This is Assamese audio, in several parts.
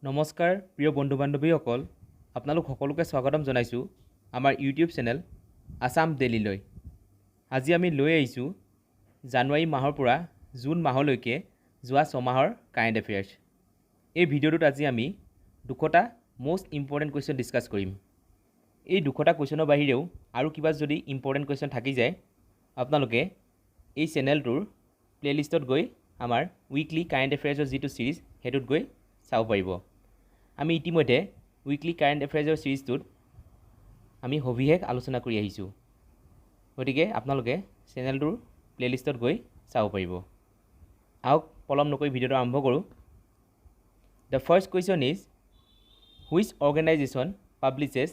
নমস্কাৰ প্ৰিয় বন্ধু বান্ধৱীসকল আপোনালোক সকলোকে স্বাগতম জনাইছোঁ আমাৰ ইউটিউব চেনেল আসাম ডেইলিলৈ। আজি আমি লৈ আহিছোঁ জানুৱাৰী মাহৰ পৰা জুন মাহলৈকে যোৱা 6 মাহৰ কাৰেণ্ট এফেয়াৰ্ছ। এই ভিডিঅ'টোত আজি আমি 2টা মোষ্ট ইম্পৰ্টেণ্ট কুৱেশ্যন ডিছকাছ কৰিম। এই 2টা কুৱেশ্যনৰ বাহিৰেও আৰু কিবা যদি ইম্পৰ্টেণ্ট কুৱেশ্যন থাকি যায় আপোনালোকে এই চেনেলটোৰ প্লেলিষ্টত গৈ আমাৰ উইকলি কাৰেণ্ট এফেয়াৰ্ছৰ যিটো ছিৰিজ সেইটোত গৈ চাব পাৰিব। আমি ইতিমধ্যে উইকলি কাৰেণ্ট এফেয়াৰ্ছৰ ছিৰিজটোত আমি সবিশেষ আলোচনা কৰি আহিছোঁ, গতিকে আপোনালোকে চেনেলটোৰ প্লেলিষ্টত গৈ চাব পাৰিব। আহক পলম নকৰি ভিডিঅ'টো আৰম্ভ কৰোঁ। The first question is which organisation publishes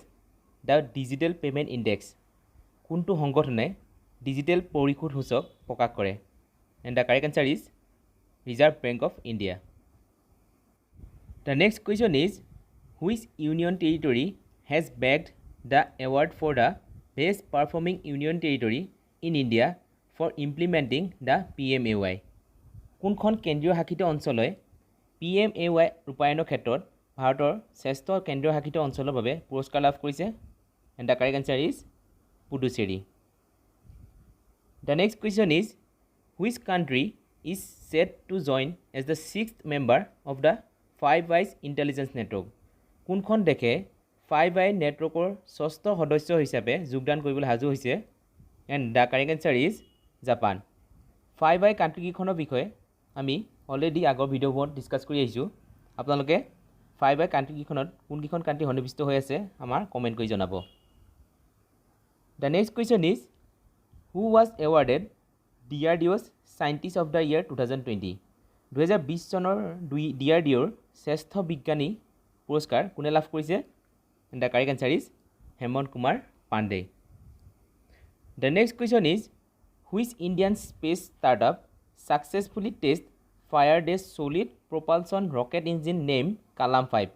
the digital payment index? কোনটো সংগঠনে ডিজিটেল পৰিশোধ সূচক প্ৰকাশ কৰে? And the correct answer is Reserve Bank of India. The next question is, which union territory has bagged the award for the best performing union territory in India for implementing the PMAY? কোনখন কেন্দ্ৰীয় শাসিত অঞ্চলে PMAY ৰূপায়ণৰ ক্ষেত্ৰত ভাৰতৰ শ্ৰেষ্ঠ কেন্দ্ৰীয় শাসিত অঞ্চলৰ বাবে পুৰস্কাৰ লাভ কৰিছে? And the correct answer is Puducherry. The next question is, which country is set to join as the 6th member of the Five Eyes intelligence network? কোনখন দেশে ফাইভ আই নেটৱৰ্কৰ 6ষ্ঠ সদস্য হিচাপে যোগদান কৰিবলৈ সাজু হৈছে? And the correct answer is Japan. Five eye কাণ্ট্ৰিকেইখনৰ বিষয়ে আমি অলৰেডি আগৰ ভিডিঅ'বোৰত ডিছকাছ কৰি আহিছোঁ। আপোনালোকে ফাইভ আই কাণ্ট্ৰিকেইখনত কোনকেইখন কাণ্ট্ৰি সন্নিৱিষ্ট হৈ আছে আমাৰ কমেণ্ট কৰি জনাব। The next question is, who was awarded DRDO's scientist of the year 2020? 2020 চনৰ DRDOৰ শ্ৰেষ্ঠ বিজ্ঞানী পুৰস্কাৰ কোনে লাভ কৰিছে? The correct answer is Hemant Kumar Pandey. The next question is, which Indian space startup successfully test fired a solid propulsion rocket engine name Kalam 5?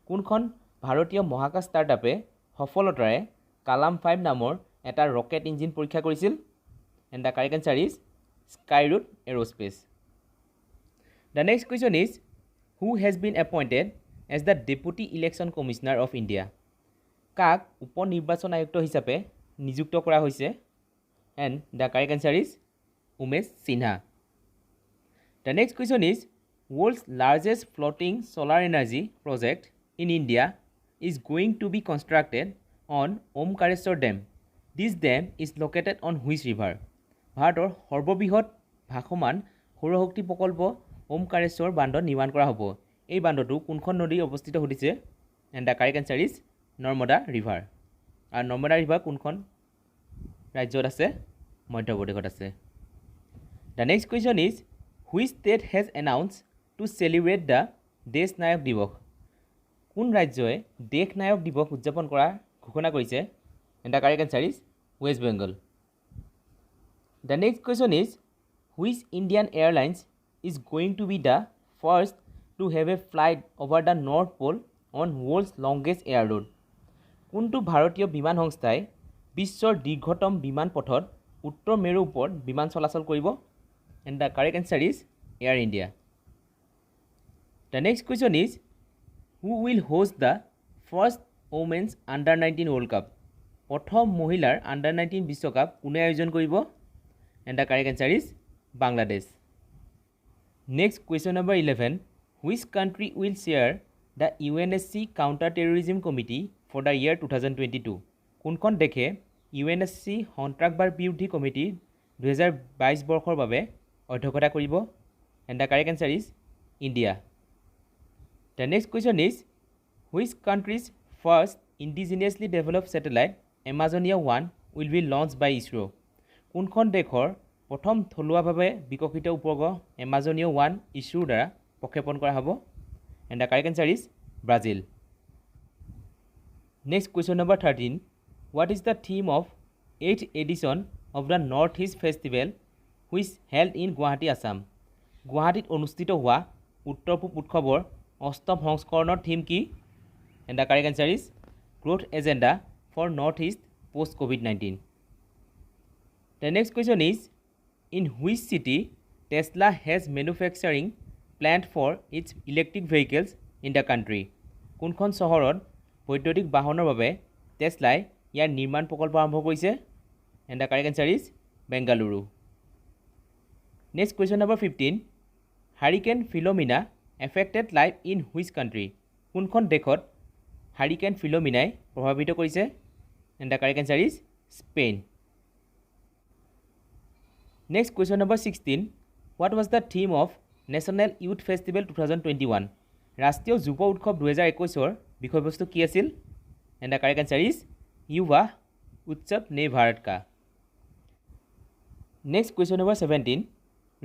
কোনখন ভাৰতীয় মহাকাশ ষ্টাৰ্টআপে সফলতাৰে কালাম 5 নামৰ এটা ৰকেট ইঞ্জিন পৰীক্ষা কৰিছিল? And the correct answer is Skyroot aerospace. The next question is, who has been appointed as the Deputy Election Commissioner of India? কাক উপ নিৰ্বাচন আয়ুক্ত হিচাপে নিযুক্ত কৰা হৈছে? And the correct answer is Umesh Sinha. The next question is, world's largest floating solar energy project in India is going to be constructed on Omkareshwar Dam. This dam is located on which river? ভাৰতৰ সৰ্ববৃহৎ ভাসমান সৌৰশক্তি প্ৰকল্প ওমকাৰেশ্বৰ বান্ধত নিৰ্মাণ কৰা হ'ব। এই বান্ধটো কোনখন নদীত অৱস্থিত সুধিছে? And the correct answer is Narmada river. আৰু নৰ্মদা ৰিভাৰ কোনখন ৰাজ্যত আছে? মধ্যপ্ৰদেশত আছে। The next question is, which state has announce to celebrate the Desh Nayak দিৱস? কোন ৰাজ্যই দেশ নায়ক দিৱস উদযাপন কৰাৰ ঘোষণা কৰিছে? And the correct answer is West Bengal. The next question is, which Indian airlines is going to be the first to have a flight over the North Pole on world's longest air route? কোনটো ভাৰতীয় বিমান সংস্থাই বিশ্বৰ দীৰ্ঘতম বিমান পথত উত্তৰ মেৰুৰ ওপৰত বিমান চলাচল কৰিব? And the correct answer is Air India. The next question is, who will host the first women's under nineteen world cup? প্ৰথম মহিলাৰ আণ্ডাৰ-19 বিশ্বকাপ কোনে আয়োজন কৰিব? And the correct answer is Bangladesh. Next question number 11, which country will chair the UNSC Counter-Terrorism Committee for the year 2022? কোনখন দেশে UNSC সন্ত্ৰাসবাদ বিৰোধী কমিটিৰ 2022 বৰ্ষৰ বাবে অধ্যক্ষতা কৰিব? And the correct answer is India. The next question is, which country's first indigenously developed satellite Amazonia 1 will be launched by ISRO? কোনখন দেশৰ প্ৰথম থলুৱাভাৱে বিকশিত উপগ্ৰহ এমাজনিয়া 1 ইছৰোৰ দ্বাৰা প্ৰক্ষেপণ কৰা হ'ব? And the correct answer is Brazil. Next question number 13, what is the theme of 8th edition of the North East festival which held in Guwahati Assam? গুৱাহাটীত অনুষ্ঠিত হোৱা উত্তৰ পূব উৎসৱৰ 8ম সংস্কৰণৰ থিম কি? And the correct answer is growth agenda for North East post COVID-19। The next question is, in which city Tesla has manufacturing plant for its electric vehicles in the country? কোনখন চহৰত বৈদ্যুতিক বাহনৰ বাবে টেছলাই ইয়াৰ নিৰ্মাণ প্ৰকল্প আৰম্ভ কৰিছে? And the correct answer is Bengaluru. Next question number 15. Hurricane Philomena affected life in which country? কোনখন দেশত Hurricane Philomena প্ৰভাৱিত কৰিছে? And the correct answer is Spain. Next question number 16. What was the theme of National Youth Festival 2021? ৰাষ্ট্ৰীয় যুৱ উৎসৱ 2021 বিষয়বস্তু কি আছিল? And the correct answer is युवा उत्सव नए भारत का. Next question number 17.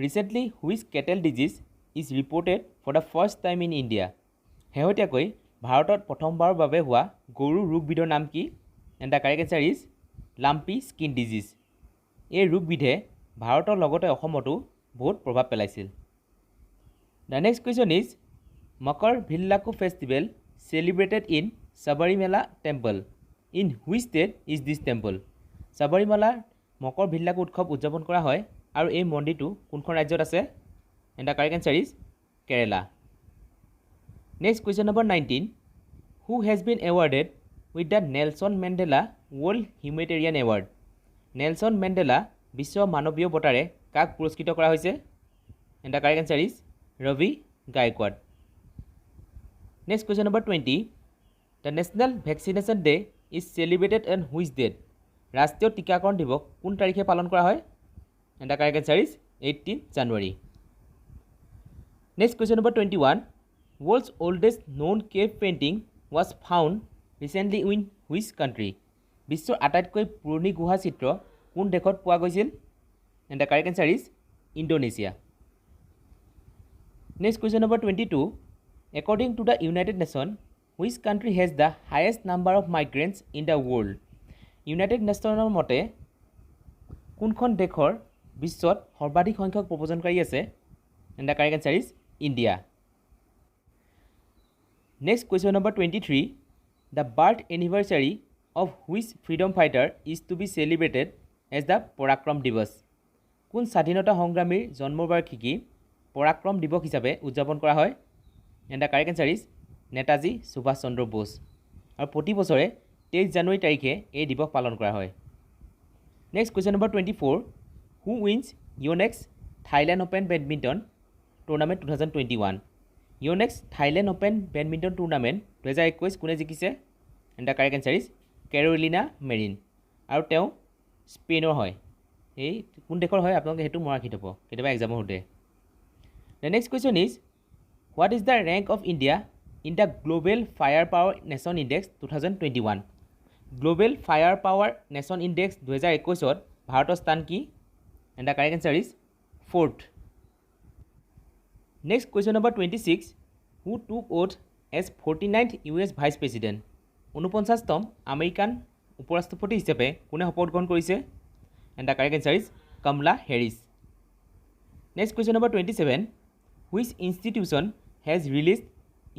Recently, which cattle disease is reported for the first time in India? শেহতীয়াকৈ ভাৰতত প্ৰথমবাৰৰ বাবে হোৱা গৰু ৰোগবিধৰ নাম কি? And the correct answer is lumpy skin disease. এই ৰোগবিধে ভাৰতৰ লগতে অসমতো বহুত প্ৰভাৱ পেলাইছিল. The next question is Makar Bhillaku festival celebrated in Sabarimala temple. In which state is this temple? Sabarimala মকৰ ভিল্লাকু উৎসৱ উদযাপন কৰা হয় আৰু এই মন্দিৰটো কোনখন ৰাজ্যত আছে? And the correct answer is Kerala. Next question number 19. Who has been awarded with the Nelson Mandela World Humanitarian Award? Nelson Mandela বিশ্ব মানৱীয় বঁটাৰে কাক পুৰস্কৃত কৰা হৈছে? And the correct answer is Ravi Gaikwad. Next question number 20. The National Vaccination Day is celebrated on which date? ৰাষ্ট্ৰীয় টিকাকৰণ দিৱস কোন তাৰিখে পালন কৰা হয়? And the correct answer is 18 January. Next question number 21. World's oldest known cave painting was found recently in which country? বিশ্বৰ আটাইতকৈ পুৰণি গুহা চিত্ৰ কোন দেশত পোৱা গৈছিল? And the correct answer is Indonesia. Next question number 22. According to the United Nations, which country has the highest number of migrants in the world? United Nations মতে কোনখন দেশৰ বিশ্বত সৰ্বাধিক সংখ্যক প্ৰব্ৰজনকাৰী আছে? And the correct answer is India. Next question number 23. The birth anniversary of which freedom fighter is to be celebrated as the Parakram Divas? কোন স্বাধীনতা সংগ্ৰামীৰ জন্মবাৰ্ষিকী পৰাক্ৰম দিৱস হিচাপে উদযাপন কৰা হয়? And the correct answer is Netaji Subhash চন্দ্ৰ বোস. আৰু প্ৰতি বছৰে 23 জানুৱাৰী তাৰিখে এই দিৱস পালন কৰা হয়. Next question number 24. Who wins Yonex Thailand Open Badminton Tournament 2021? Yonex Thailand Open Badminton Tournament 2021 কোনে জিকিছে? And the correct answer is Carolina Marin. আৰু তেওঁ স্পেইনৰ হয়. এই কোন দেশৰ হয় আপোনালোকে হেতু মন ৰাখি থব কেতিয়াবা এক্সামৰ হতে. The next question is what is the rank of India in the Global Firepower Nation Index 2021? Global Firepower Nation Index 2021 ভাৰতৰ স্থান কি? And the correct answer is 4th. Next question number 26. Who took oath as 49th US Vice President? 49তম আমেৰিকান উপৰাষ্ট্ৰপতি হিচাপে কোনে শপত গ্ৰহণ কৰিছে? And the correct answer is Kamala Harris. Next question number 27. Which institution has released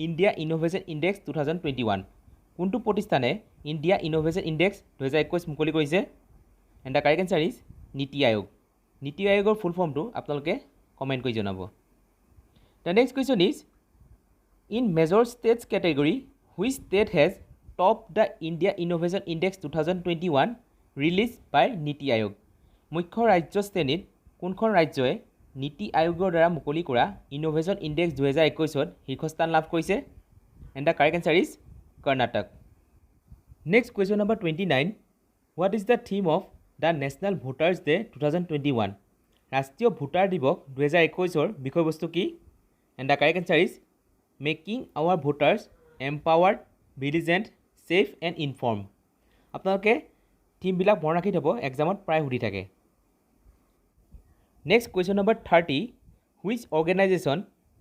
India Innovation Index 2021? কোনটো প্ৰতিষ্ঠানে ইণ্ডিয়া ইনোভেশ্যন ইণ্ডেক্স 2021 মুকলি কৰিছে? And the correct answer is নীতি আয়োগ. নীতি আয়োগৰ ফুল ফৰ্মটো আপোনালোকে কমেণ্ট কৰি জনাব. The next question is in major states category which state has topped the India Innovation Index 2021 released by নীতি আয়োগ? মুখ্য ৰাজ্য শ্ৰেণীত কোনখন ৰাজ্যই নীতি আয়োগৰ দ্বাৰা মুকলি কৰা ইনোভেশ্যন ইণ্ডেক্স 2021ত শীৰ্ষস্থান লাভ কৰিছে? And the correct answer is Karnataka. Next question number 29. What is the theme of the National Voters Day 2021? ৰাষ্ট্ৰীয় ভোটাৰ দিৱস 2021ৰ বিষয়বস্তু কি? And the correct answer is Making our voters empowered, vigilant, safe and informed. আপোনালোকে থিমবিলাক মন ৰাখি থব এক্সামত প্ৰায় সুধি থাকে. Next question number 30. Which organization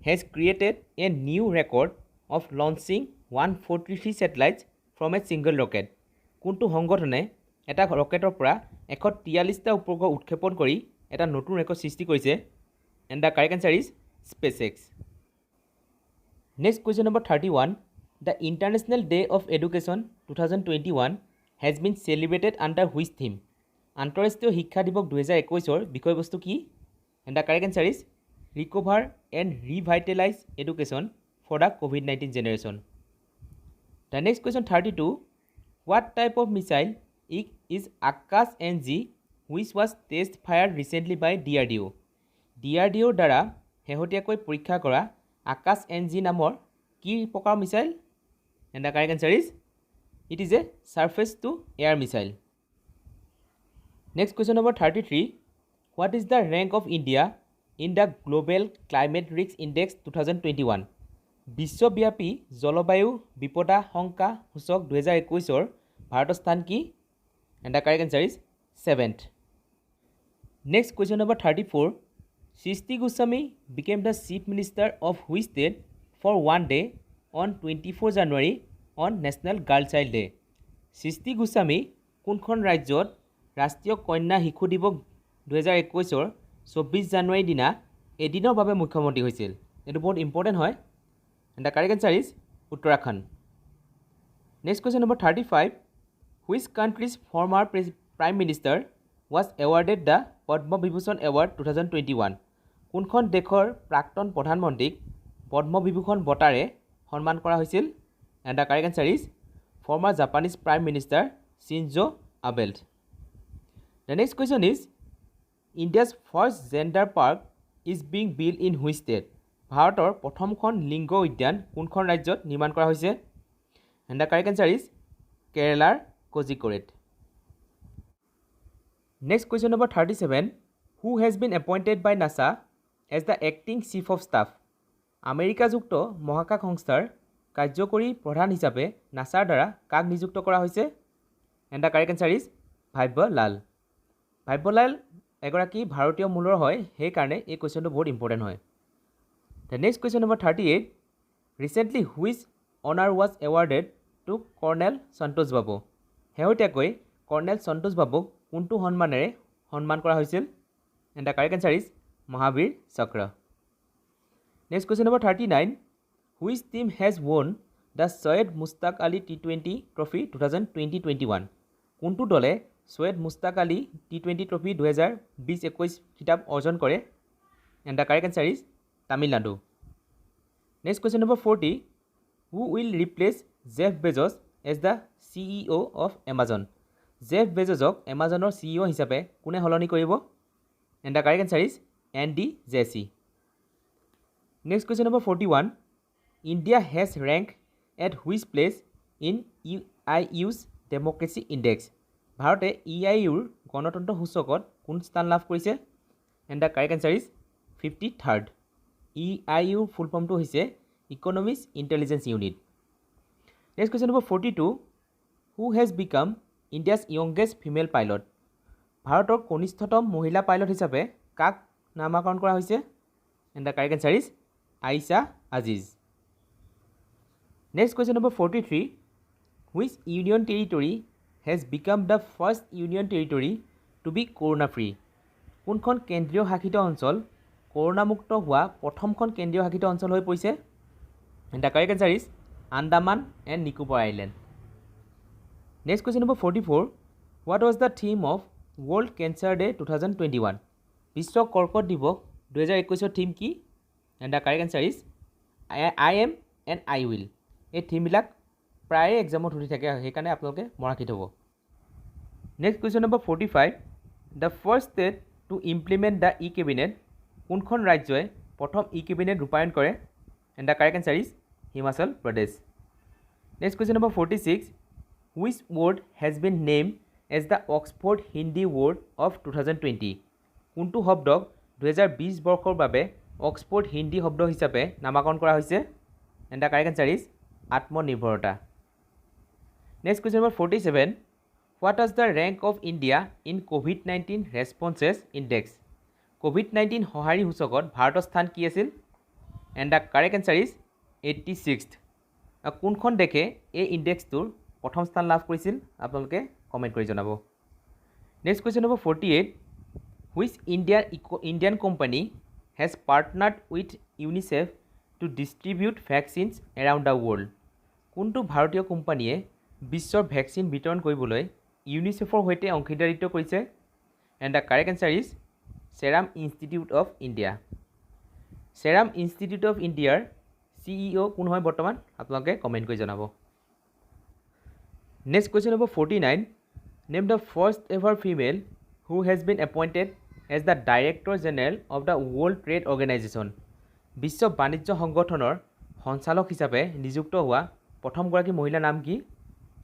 has created a new record of launching 143 satellites from a single rocket? কোনটো সংগঠনে এটা ৰকেটৰ পৰা 143টা উপগ্ৰহ উৎক্ষেপণ কৰি এটা নতুন ৰেকৰ্ড সৃষ্টি কৰিছে? And the correct answer is SpaceX. Next question number 31. The International Day of Education 2021 has been celebrated under which theme? আন্তঃৰাষ্ট্ৰীয় শিক্ষা দিৱস 2021ৰ বিষয়বস্তু কি? And the correct answer is Recover and Revitalize Education for the COVID-19 generation. The next question 32. What type of missile is Akash NG which was test fired recently by DRDO? DRDO দ্বাৰা শেহতীয়াকৈ পৰীক্ষা কৰা আকাশ NG নামৰ কি প্ৰকাৰ missile? And the correct answer is it is a surface to air missile. Next question number 33. What is the rank of India in the Global Climate Risk Index 2021? বিশ্বব্যাপী জলবায়ু বিপদাশংকা সূচক 2021 ভাৰতৰ স্থান কি? And the correct answer is 7th. Next question number 34. Srishti Goswami became the chief minister of which state for one day on 24 January on National Girl Child Day? Srishti Goswami কোনখন ৰাজ্যত ৰাষ্ট্ৰীয় কন্যা শিশু দিৱস 2021 24 জানুৱাৰী দিনা এদিনৰ বাবে মুখ্যমন্ত্ৰী হৈছিল? এটো বহুত ইম্পৰ্টেন্ট হয়। And the correct answer is Uttarakhand. Next question number 35. Which country's former prime minister was awarded the Padma Vibhushan Award 2021? কোনখন দেশৰ প্ৰাক্তন প্ৰধানমন্ত্ৰীক পদ্ম বিভূষণ বঁটাৰে সন্মান কৰা হৈছিল? And the correct answer is former Japanese prime minister Shinzo Abe. The next question is India's first gender park is being built in which state? ভাৰতৰ প্ৰথমখন লিংগ উদ্যান কোনখন ৰাজ্যত নিৰ্মাণ কৰা হৈছে? And the correct answer is Keralaৰ Kozhikode. Next question number 37. Who has been appointed by NASA as the acting chief of staff? America যুক্ত মহাকাশ সংস্থাৰ কাৰ্যকৰী প্ৰধান হিচাপে নাছাৰ দ্বাৰা কাক নিযুক্ত কৰা হৈছে? And the correct answer is ভাব্য লাল. ভাব্য লাল এগৰাকী ভাৰতীয় মূলৰ হয়, সেই কাৰণে এই কোৱেশ্চনটো বহুত ইম্পৰ্টেণ্ট হয়। The next question number 38. Recently which honor was awarded to Colonel Santosh Babu? শেহতীয়াকৈ কৰ্ণেল সন্তোষ বাবুক কোনটো সন্মানেৰে সন্মান কৰা হৈছিল? And the correct answer is Mahavir চক্ৰ. Next question number 39. Which team has won the Syed Mushtaq Ali T20 Trophy 2020-21? কোনটো দলে সৈয়দ মুস্তাক আলী T20 Trophy 2020-21 খিতাপ অৰ্জন কৰে? And the correct answer is Tamil Nadu. Next question number 40. Who will replace Jeff Bezos as the CEO of Amazon? Jeff Bezosক Amazonৰ CEO হিচাপে কোনে সলনি কৰিব? And the correct answer is Andy Jassy. Next question number 41. India has ranked at which place in EIU's Democracy Index? ভাৰতে EIUৰ গণতন্ত্ৰ সূচকত কোন স্থান লাভ কৰিছে? And the correct answer is 53rd. EIU full form to হৈছে Economist Intelligence Unit. Next question number 42. Who has become India's youngest female pilot? ভাৰতৰ কনিষ্ঠতম মহিলা পাইলট হিচাপে কাক নামাকৰণ কৰা হৈছে? And the correct answer is Aisha Aziz. Next question number 43. Which union territory has become the first union territory to be corona free? কোনখন কেন্দ্ৰীয় শাসিত অঞ্চল কৰোনামুক্ত হোৱা প্ৰথমখন কেন্দ্ৰীয় শাসিত অঞ্চল হৈ পৰিছে? And the correct answer is Andaman and Nicobar Island. Next question number 44. What was the theme of World Cancer Day 2021? বিশ্ব কৰ্কট দিৱস 2021 থিম কি? And the correct answer is I am and I will. এই থিমবিলাক প্ৰায় এক্সামত সুধি থাকে, সেইকাৰণে আপোনালোকে মৰাখিত হ'ব। Next question number 45. The first state to implement the e-cabinet. কোনখন ৰাজ্যই প্ৰথম e-cabinet ৰূপায়ণ কৰে? And the correct answer is Himachal Pradesh. Next question number 46. Which word has been named as the Oxford Hindi Word of 2020? কোনটো শব্দক 2020 বৰ্ষৰ বাবে অক্সফোৰ্ড হিন্দী শব্দ হিচাপে নামাকৰণ কৰা হৈছে? And the correct answer is আত্মনিৰ্ভৰতা. Next question number 47. What was the rank of India in COVID-19 responses index? COVID-19 সঁহাৰি সূচকত ভাৰতৰ স্থান কি আছিল? And the correct answer is 86th. কোনখন দেশে এই ইনডেক্সটোৰ প্ৰথম স্থান লাভ কৰিছিল? আপোনালোকে কমেণ্ট কৰি জনাব। Next question number 48. Which Indian company has partnered with UNICEF to distribute vaccines around the world? কোনটো ভাৰতীয় কোম্পানীয়ে বিশ্বৰ ভেকচিন বিতৰণ কৰিবলৈ ইউনিচেফৰ সৈতে অংশীদাৰিত্ব কৰিছে? And the correct answer is Serum Institute of India. Serum Institute of Indiaৰ CEO কোন হয় বৰ্তমান আপোনালোকে কমেণ্ট কৰি জনাব। Next question number 49 name the first ever female who has been appointed as the director general of the World Trade Organization. বিশ্ব বাণিজ্য সংগঠনৰ সঞ্চালক হিচাপে নিযুক্ত হোৱা প্ৰথমগৰাকী মহিলাৰ নাম কি?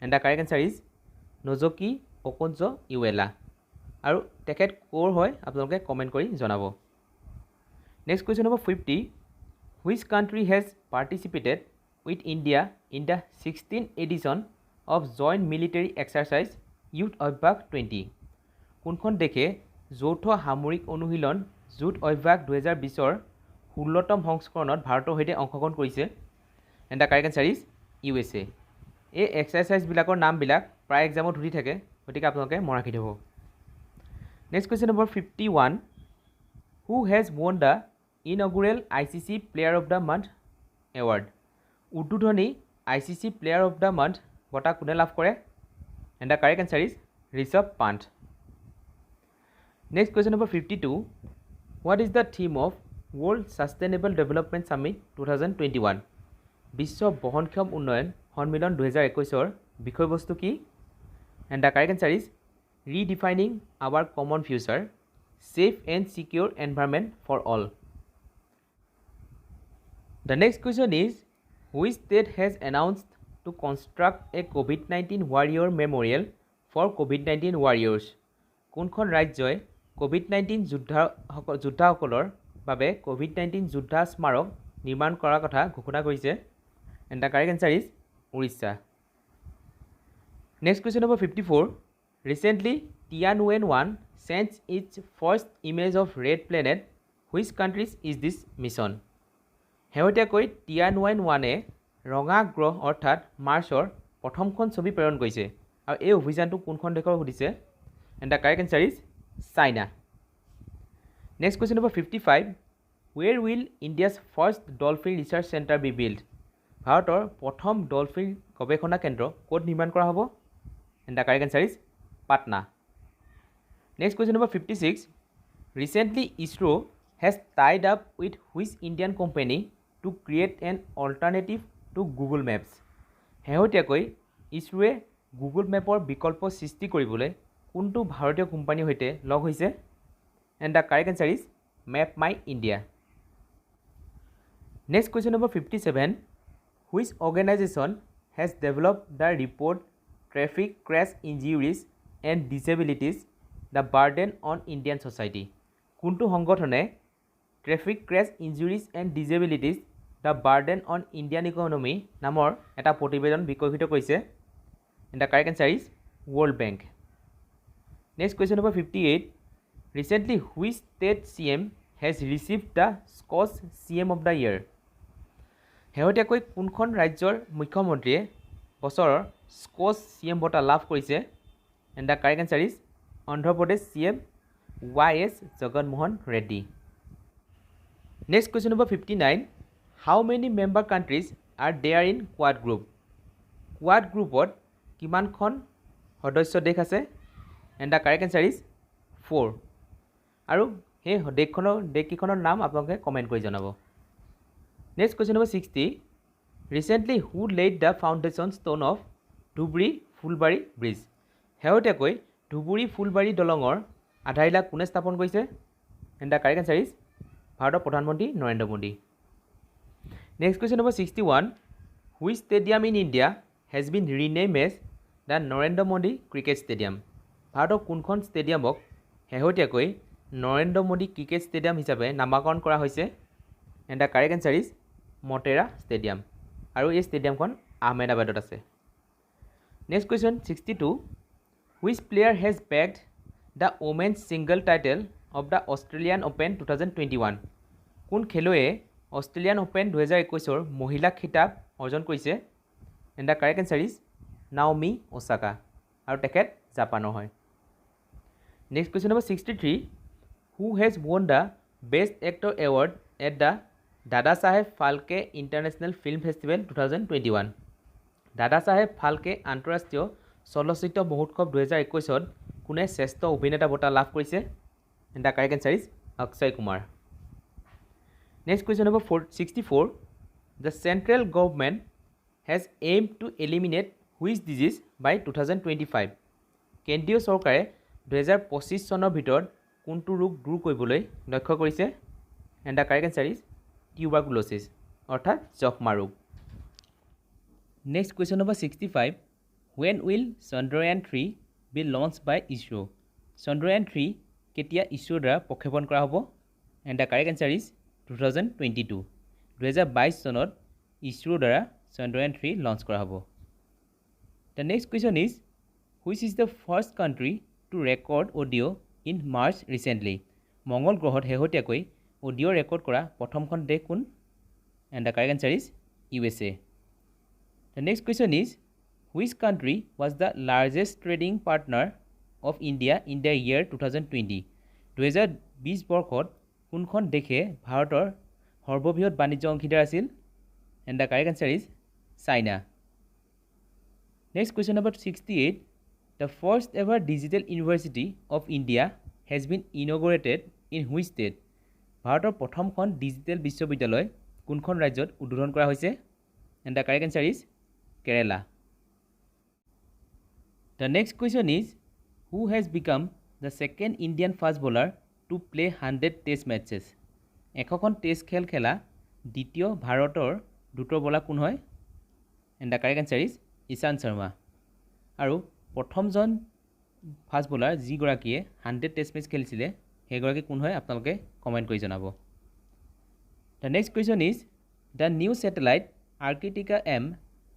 And the correct answer is নজকি অকোনজো ইৱেলা। আৰু তেখেত ক'ৰ হয় আপোনালোকে কমেণ্ট কৰি জনাব। Next question number 50 which country has participated with India in the 16th edition of joint military exercise Yudh Abhyas 20। কোনখন দেশে যৌথ সামৰিক অনুশীলন যুট অভ্যাস 2020ৰ 16তম সংস্কৰণত ভাৰতৰ সৈতে অংশগ্ৰহণ কৰিছে? And the correct answer is USA। এই এক্সাৰচাইজবিলাকৰ নামবিলাক প্ৰায় এক্সামত সুধি থাকে, গতিকে আপোনালোকে মনত ৰাখি থ'ব। Next question number 51 who has won the inaugural ICC player of the month award. উদ্বোধনী ICC player of the month বঁটা কোনে লাভ কৰে? And the correct answer is Rishabh Pant. Next question number 52 what is the theme of World Sustainable Development Summit 2021। বিশ্ব বহনক্ষম উন্নয়ন সন্মিলন 2021ৰ বিষয়বস্তু কি? And the correct answer is redefining our common future safe and secure environment for all. The next question is which state has announced to construct a COVID-19 warrior memorial for COVID-19 warriors. কোনখন ৰাজ্যই COVID-19 যোদ্ধাসকলৰ বাবে COVID-19 যোদ্ধা স্মাৰক নিৰ্মাণ কৰাৰ কথা ঘোষণা কৰিছে? And the correct answer is Orissa. Next question number 54 recently Tianwen-1 sends its first image of red planet. Which countries is this mission? শেহতীয়াকৈ Tianwen-1এ ৰঙা গ্ৰহ অৰ্থাৎ মাৰ্চৰ প্ৰথমখন ছবি প্ৰেৰণ কৰিছে, আৰু এই অভিযানটো কোনখন দেশৰ সুধিছে? And the correct answer is China. Next question number 55 where will India's first dolphin research centre be build. ভাৰতৰ প্ৰথম ডলফিন গৱেষণা কেন্দ্ৰ ক'ত নিৰ্মাণ কৰা হ'ব? And the correct answer is Patna. Next question number 56 recently ISRO has tied up with which Indian company to create an alternative to Google Maps. শেহতীয়াকৈ ইছৰোৱে গুগল মেপৰ বিকল্প সৃষ্টি কৰিবলৈ কোনটো ভাৰতীয় কোম্পানীৰ সৈতে লগ হৈছে? And the correct answer is MapmyIndia. Next question number 57 which organisation has developed the report traffic crash injuries and disabilities the burden on Indian society. কোনটো সংগঠনে traffic crash injuries and disabilities the burden on Indian economy নামৰ এটা প্ৰতিবেদন বিকশিত কৰিছে? And the correct answer is World Bank. Next question number 58 recently which state CM has received the Skoch CM of the year. শেহতীয়াকৈ কোনখন ৰাজ্যৰ মুখ্যমন্ত্ৰীয়ে বছৰৰ স্কচ CM বঁটা লাভ কৰিছে? And the correct answer is Andhra Pradesh CM YS Jaganmohan Reddy. Next question number 59 how many member countries are there in Quad group. Quad গ্ৰুপত কিমানখন সদস্য দেশ আছে? And the correct answer is 4। আৰু সেই দেশকেইখনৰ নাম আপোনালোকে কমেণ্ট কৰি জনাব। Next question number 60 recently who laid the foundation stone of Dhubri Phulbari bridge. শেহতীয়াকৈ ধুবুৰী ফুলবাৰী দলঙৰ আধাৰশিলা কোনে স্থাপন কৰিছে? And the correct answer is ভাৰতৰ প্ৰধানমন্ত্ৰী Narendra Modi. Next question number 61 which stadium in India has been rename as the Narendra Modi cricket stadium. ভাৰতৰ কোনখন ষ্টেডিয়ামক শেহতীয়াকৈ নৰেন্দ্ৰ মোদী ক্ৰিকেট ষ্টেডিয়াম হিচাপে নামাকৰণ কৰা হৈছে? And the correct answer is Motera stadium, আৰু এই ষ্টেডিয়ামখন আহমেদাবাদত আছে। Next question 62 which player has begged the women's single title of the Australian open 2021। কোন খেলুৱৈয়ে অষ্ট্ৰেলিয়ান অ'পেন 2021ৰ মহিলা খিতাপ অৰ্জন কৰিছে? And the correct answer is Naomi Osaka, আৰু তেখেত জাপানৰ হয়। Next question number 63 who has won the best actor award at the দাদা চাহেব ফাল্কে ইণ্টাৰনেশ্যনেল ফিল্ম ফেষ্টিভেল 2021। দাদা চাহেব ফাল্কে আন্তঃৰাষ্ট্ৰীয় চলচ্চিত্ৰ মহোৎসৱ 2021ত কোনে শ্ৰেষ্ঠ অভিনেতা বঁটা লাভ কৰিছে? And the correct answer is Akshay Kumar. Next question number 64 The central government has aimed to eliminate which disease by 2025? কেন্দ্ৰীয় চৰকাৰে 2025 চনৰ ভিতৰত কোনটো ৰোগ দূৰ কৰিবলৈ লক্ষ্য কৰিছে? And the correct answer is tuberculosis, অৰ্থাৎ যক্ষ্মা ৰোগ। Next question number 65. When will Chandrayaan 3 be launched by ISRO? Chandrayaan 3 কেতিয়া ইছৰোৰ দ্বাৰা প্ৰক্ষেপণ কৰা হ'ব? And the correct answer is 2022. 2022 চনত ইছৰোৰ দ্বাৰা Chandrayaan 3 লঞ্চ কৰা হ'ব। The next question is, which is the first country to record audio in Mars recently? মংগল গ্ৰহত শেহতীয়াকৈ অডিঅ' ৰেকৰ্ড কৰা প্ৰথমখন দেশ কোন? And the correct answer is USA. The next question is, which country was the largest trading partner of India in the year 2020? 2020 বৰ্ষত কোনখন দেশে ভাৰতৰ সৰ্ববৃহৎ বাণিজ্য অংশীদাৰ আছিল? And the correct answer is China. Next question number 68. The first ever digital university of India has been inaugurated in which state? ভাৰতৰ প্ৰথমখন ডিজিটেল বিশ্ববিদ্যালয় কোনখন ৰাজ্যত উদ্বোধন কৰা হৈছে? And the correct answer is Kerala. The next question is, who has become the second Indian fast bowler to play 100 test matches? এশখন test খেল খেলা দ্বিতীয় ভাৰতৰ দ্ৰুত বলাৰ কোন হয়? And the correct answer is Ishant Sharma. আৰু প্ৰথমজন ফাষ্ট বলাৰ যিগৰাকীয়ে 100 টেষ্ট মেচ খেলিছিলে সেইগৰাকী কোন হয় আপোনালোকে কমেণ্ট কৰি জনাব। The next question is, the new satellite Arctica M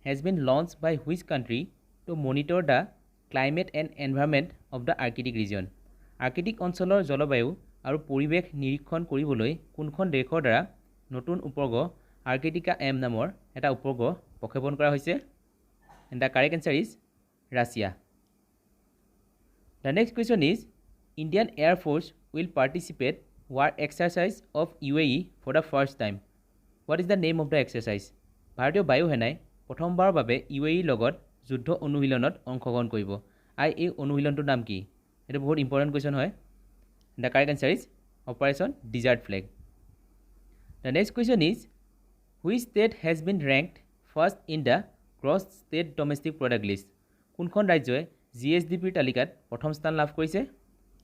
has been launched by which country to monitor the climate and environment of the Arctic region? Arctic অঞ্চলৰ জলবায়ু আৰু পৰিৱেশ নিৰীক্ষণ কৰিবলৈ কোনখন দেশৰ দ্বাৰা নতুন উপগ্ৰহ আৰ্কটিকা M নামৰ এটা উপগ্ৰহ প্ৰক্ষেপণ কৰা হৈছে? And the correct answer is Russia. The next question is, Indian Air Force will participate war exercise of UAE for the first time. What is the name of the exercise? ভাৰতীয় বায়ু সেনাই প্ৰথমবাৰৰ বাবে UAE লগত যুদ্ধ অনুশীলনত অংশগ্ৰহণ কৰিব। আৰু এই অনুশীলনটোৰ নাম কি? এটা বহুত ইম্পৰ্টেণ্ট কুৱেশ্যন হয়। The correct answer is Operation Desert Flag. The next question is, which state has been ranked first in the Gross State Domestic Product list? কোনখন ৰাজ্যই GSDPৰ তালিকাত প্ৰথম স্থান লাভ কৰিছে?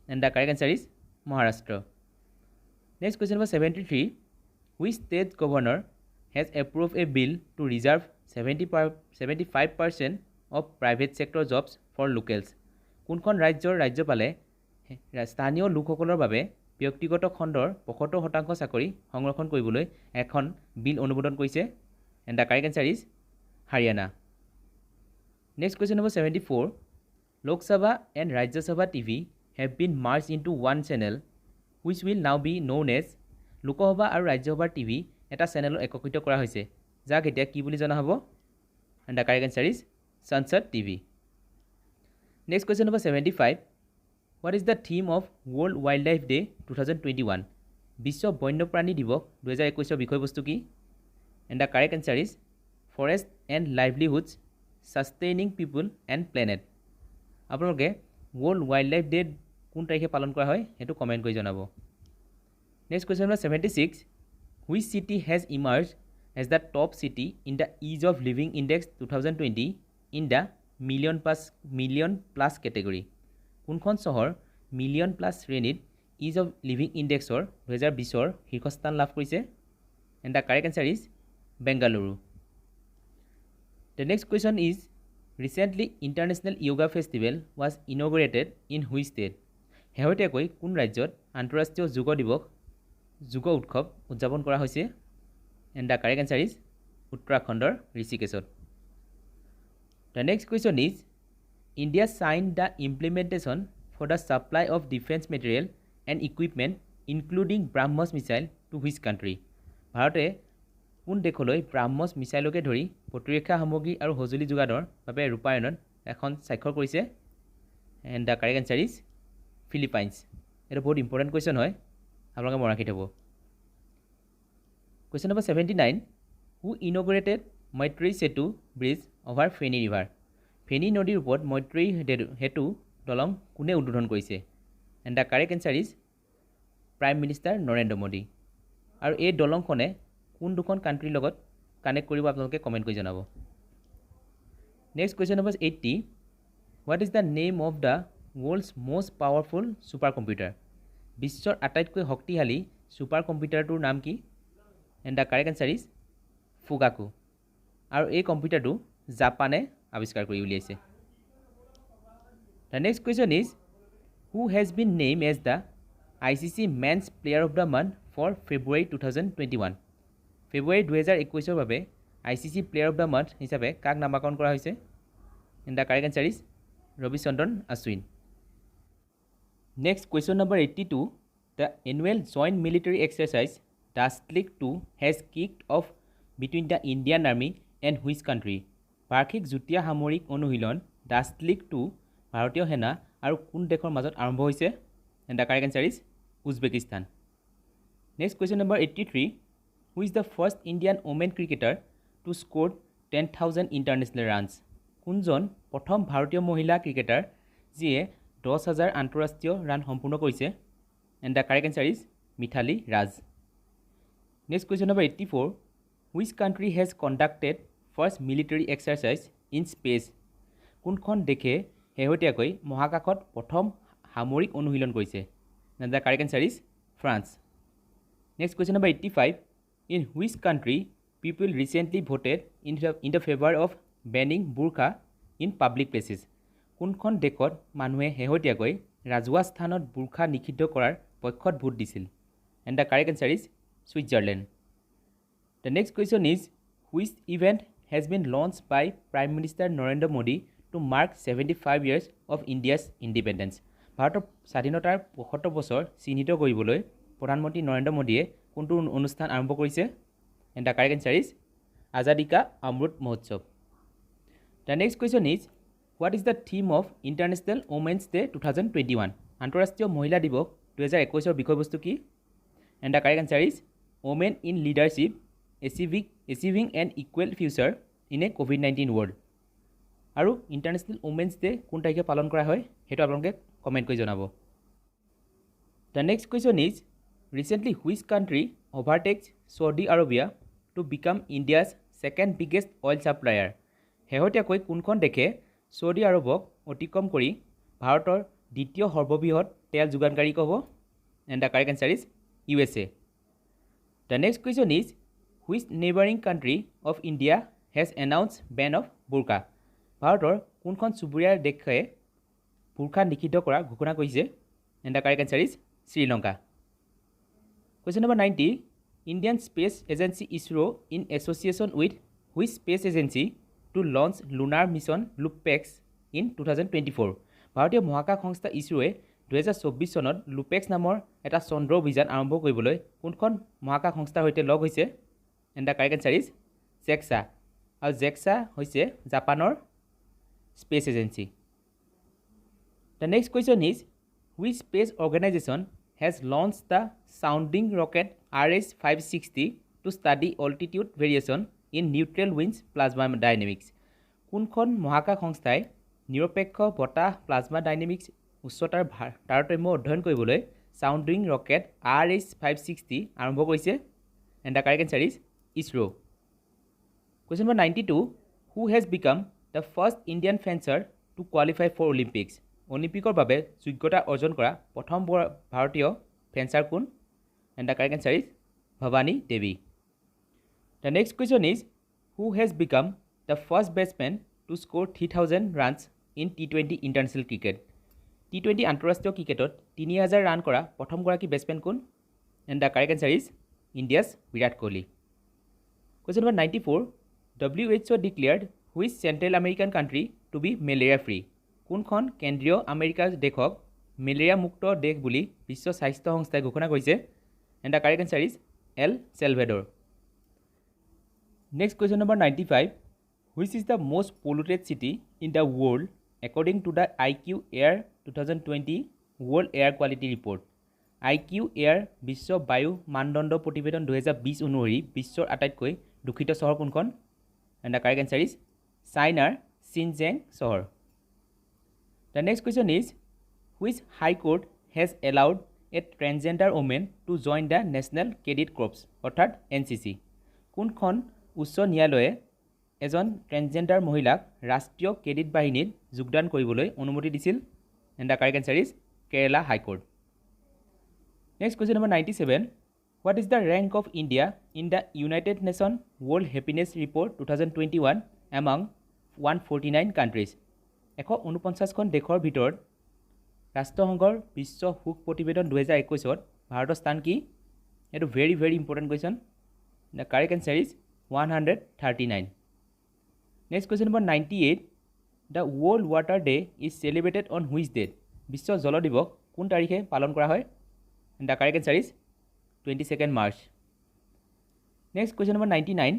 And the correct answer is Maharashtra. Next question number 73. Which state governor has approved a bill to reserve 75% of private sector jobs for locals? কোনখন ৰাজ্যৰ ৰাজ্যপালে স্থানীয় লোকসকলৰ বাবে ব্যক্তিগত খণ্ডৰ 75% চাকৰি সংৰক্ষণ কৰিবলৈ এখন বিল অনুমোদন কৰিছে? And the correct answer is Haryana. Next question number 74. Lok Sabha and Rajya Sabha TV have been merged into one channel which will now be known as Lok Sabha আৰু Rajya Sabha TV এটা চেনেলত একত্ৰিত কৰা হৈছে যাক এতিয়া কি বুলি জনা হ'ব? And the correct answer is Sansad TV. Next question number 75. What is the theme of World Wildlife Day 2021? বিশ্ব বন্যপ্ৰাণী দিৱস 2021 বিষয়বস্তু কি? And the correct answer is Forest and Livelihoods, Sustaining People and Planet. আপোনালোকে World Wildlife Day কোন তাৰিখে পালন কৰা হয় সেইটো কমেণ্ট কৰি জনাব। Next question number 76. Which city has emerged as the top city in the Ease of Living Index 2020 in the million plus category? কোনখন চহৰ মিলিয়ন প্লাছ শ্ৰেণীত ইজ অফ লিভিং ইণ্ডেক্সৰ 2020 শীৰ্ষস্থান লাভ কৰিছে? And the correct answer is Bengaluru. The next question is, recently International Yoga Festival was inaugurated in which state? শেহতীয়াকৈ কোন ৰাজ্যত আন্তঃৰাষ্ট্ৰীয় যোগ দিৱস যোগ উৎসৱ উদযাপন কৰা হৈছে? And the correct answer is উত্তৰাখণ্ডৰ ঋষিকেশত। The next question is, India signed the implementation for the supply of defense material and equipment including BrahMos missile to which country? ভাৰতে কোন দেশলৈ BrahMos মিছাইলকে ধৰি প্ৰতিৰক্ষা সামগ্ৰী আৰু সঁজুলি যোগানৰ বাবে ৰূপায়ণত এখন স্বাক্ষৰ কৰিছে? And the correct answer is Philippines. এটা বহুত ইম্পৰ্টেণ্ট কুৱেশ্যন হয়, আপোনালোকে মনত ৰাখি থ'ব। Question number 79. Who inaugurated Maitree Setu Bridge over Feni River? ফেনী নদীৰ ওপৰত মৈত্ৰী সেতু দলং কোনে উদ্বোধন কৰিছে? And the correct answer is Prime Minister Narendra Modi. আৰু এই দলংখনে কোন দুখন কাণ্ট্ৰিৰ লগত কানেক্ট কৰিব আপোনালোকে কমেণ্ট কৰি জনাব। Next question number 80, what is the name of the world's most powerful super computer? বিশ্বৰ আটাইতকৈ শক্তিশালী ছুপাৰ কম্পিউটাৰটোৰ নাম কি? And the correct answer is Fugaku. আৰু এই কম্পিউটাৰটো জাপানে আৱিষ্কাৰ কৰি উলিয়াইছে। The next question is, who has been name as the ICC men's player of the month for February 2021? ফেব্ৰুৱাৰী 2021 বাবে ICC player of the month হিচাপে কাক নামাকৰণ কৰা হৈছে? And the correct answer is Ravichandran Ashwin. Next question number 82, the annual joint military exercise Dustlik 2 has kicked off between the Indian army and which country? বাৰ্ষিক যুটীয়া সামৰিক অনুশীলন ডাষ্টলিক 2 ভাৰতীয় সেনা আৰু কোন দেশৰ মাজত আৰম্ভ হৈছে? And the correct answer is Uzbekistan. Next question number 83, who is the first Indian women cricketer to score 10,000 international runs? কোনজন প্ৰথম ভাৰতীয় মহিলা ক্ৰিকেটাৰ যিয়ে 10,000 আন্তঃৰাষ্ট্ৰীয় ৰান সম্পূৰ্ণ কৰিছে? And the correct answer is Mithali Raj. Next question number 84, which country has conducted first military exercise in space? কোনখন দেশে শেহতীয়াকৈ মহাকাশত প্ৰথম সামৰিক অনুশীলন কৰিছে? And the correct answer is France. Next question number 85, in which country people recently voted in the favour of banning burqa in public places? কোনখন দেশত মানুহে শেহতীয়াকৈ ৰাজহুৱা স্থানত বুৰ্খা নিষিদ্ধ কৰাৰ পক্ষত ভোট দিছিল? And the correct answer is Switzerland. The next question is, which event has been launch by prime minister Narendra Modi to mark 75 years of India's independence? ভাৰতৰ স্বাধীনতাৰ 75 বছৰ চিহ্নিত কৰিবলৈ প্ৰধানমন্ত্ৰী নৰেন্দ্ৰ মোদীয়ে কোনটো অনুষ্ঠান আৰম্ভ কৰিছে? And the correct answer is Azadi ka Amrit Mahotsav. The next question is, what is the theme of international women's day 2021? আন্তঃৰাষ্ট্ৰীয় মহিলা দিৱস 2021 বিষয়বস্তু কি? And the correct answer is women in leadership achieving an equal future in a COVID-19 world. আৰু ইণ্টাৰনেশ্যনেল ওমেন্স ডে কোন তাৰিখে পালন কৰা হয় সেইটো আপোনালোকে কমেণ্ট কৰি জনাব। The next question is, recently which country overtakes Saudi Arabia to become India's second biggest oil supplier? শেহতীয়াকৈ কোনখন দেশে ছৌদি আৰবক অতিক্ৰম কৰি ভাৰতৰ দ্বিতীয় সৰ্ববৃহৎ তেল যোগানকাৰী হ'ব? And the correct answer is USA। The next question is, which neighbouring country of India has announce ban of burqa? ভাৰতৰ কোনখন চুবুৰীয়া দেশে বুৰ্খা নিষিদ্ধ কৰা ঘোষণা কৰিছে? And the correct answer is Sri Lanka. Question number 90, Indian space agency ISRO in association with which space agency to launch lunar mission LUPEX in 2024? ভাৰতীয় মহাকাশ সংস্থা ইছৰোৱে 2024 চনত লুপেক্স নামৰ এটা চন্দ্ৰ অভিযান আৰম্ভ কৰিবলৈ কোনখন মহাকাশ সংস্থাৰ সৈতে লগ হৈছে? And the correct answer is JAXA. আৰু জেক্সা হৈছে জাপানৰ space agency. The next question is, which space organisation has launch the sounding rocket RH-560 to study altitude variation in neutral winds plasma dynamics? কোনখন মহাকাশ সংস্থাই নিৰপেক্ষ বতাহ প্লাজমা ডাইনেমিক্স উচ্চতাৰ তাৰতম্য অধ্যয়ন কৰিবলৈ চাউণ্ডিং ৰকেট RH-560 আৰম্ভ কৰিছে? And the correct answer is ISRO. Question number 92, who has become the first Indian fencer to qualify for Olympics? অলিম্পিকৰ বাবে যোগ্যতা অৰ্জন কৰা প্ৰথম ভাৰতীয় ফেন্সাৰ কোন? And the correct answer is Bhavani Devi. The next question is, who has become the first batsmen to score 3,000 runs in T20 international cricket? T20 আন্তঃৰাষ্ট্ৰীয় ক্ৰিকেটত 3,000 ৰান কৰা প্ৰথমগৰাকী বেটছমেন কোন? And the correct answer is India's Virat Kohli. Question number 94, WHO declared which central American country to be malaria free? কোনখন কেন্দ্ৰীয় আমেৰিকাৰ দেশক মেলেৰিয়া মুক্ত দেশ বুলি বিশ্ব স্বাস্থ্য সংস্থাই ঘোষণা কৰিছে? And the correct answer is El Salvador. Next question number 95, which is the most polluted city in the world according to the IQ Air 2020 world air quality report? IQ Air বিশ্ব বায়ু মানদণ্ড প্ৰতিবেদন 2020 অনুসৰি বিশ্বৰ আটাইতকৈ দূষিত চহৰ কোনখন? And the correct answer is চাইনাৰ চিনজেং চহৰ। The next question is, which high court has allowed a transgender women to join the national cadet corps অৰ্থাৎ NCC? কোনখন উচ্চ ন্যায়ালয়ে এজন ট্ৰেন্সজেণ্ডাৰ মহিলাক ৰাষ্ট্ৰীয় কেডেট বাহিনীত যোগদান কৰিবলৈ অনুমতি দিছিল? And the correct answer is Kerala high court. Next question number 97, what is the rank of India in the United Nation world happiness report 2021 among 149 countries? 149খন দেশৰ ভিতৰত ৰাষ্ট্ৰসংঘৰ বিশ্ব সুখ প্ৰতিবেদন 2021ত ভাৰতৰ স্থান কি? এইটো very very important question. The correct answer is 139। Next question number 98, the world water day is celebrated on which date? বিশ্ব জল দিৱস কোন তাৰিখে পালন কৰা হয়? The correct answer is 22 March. Next question number 99,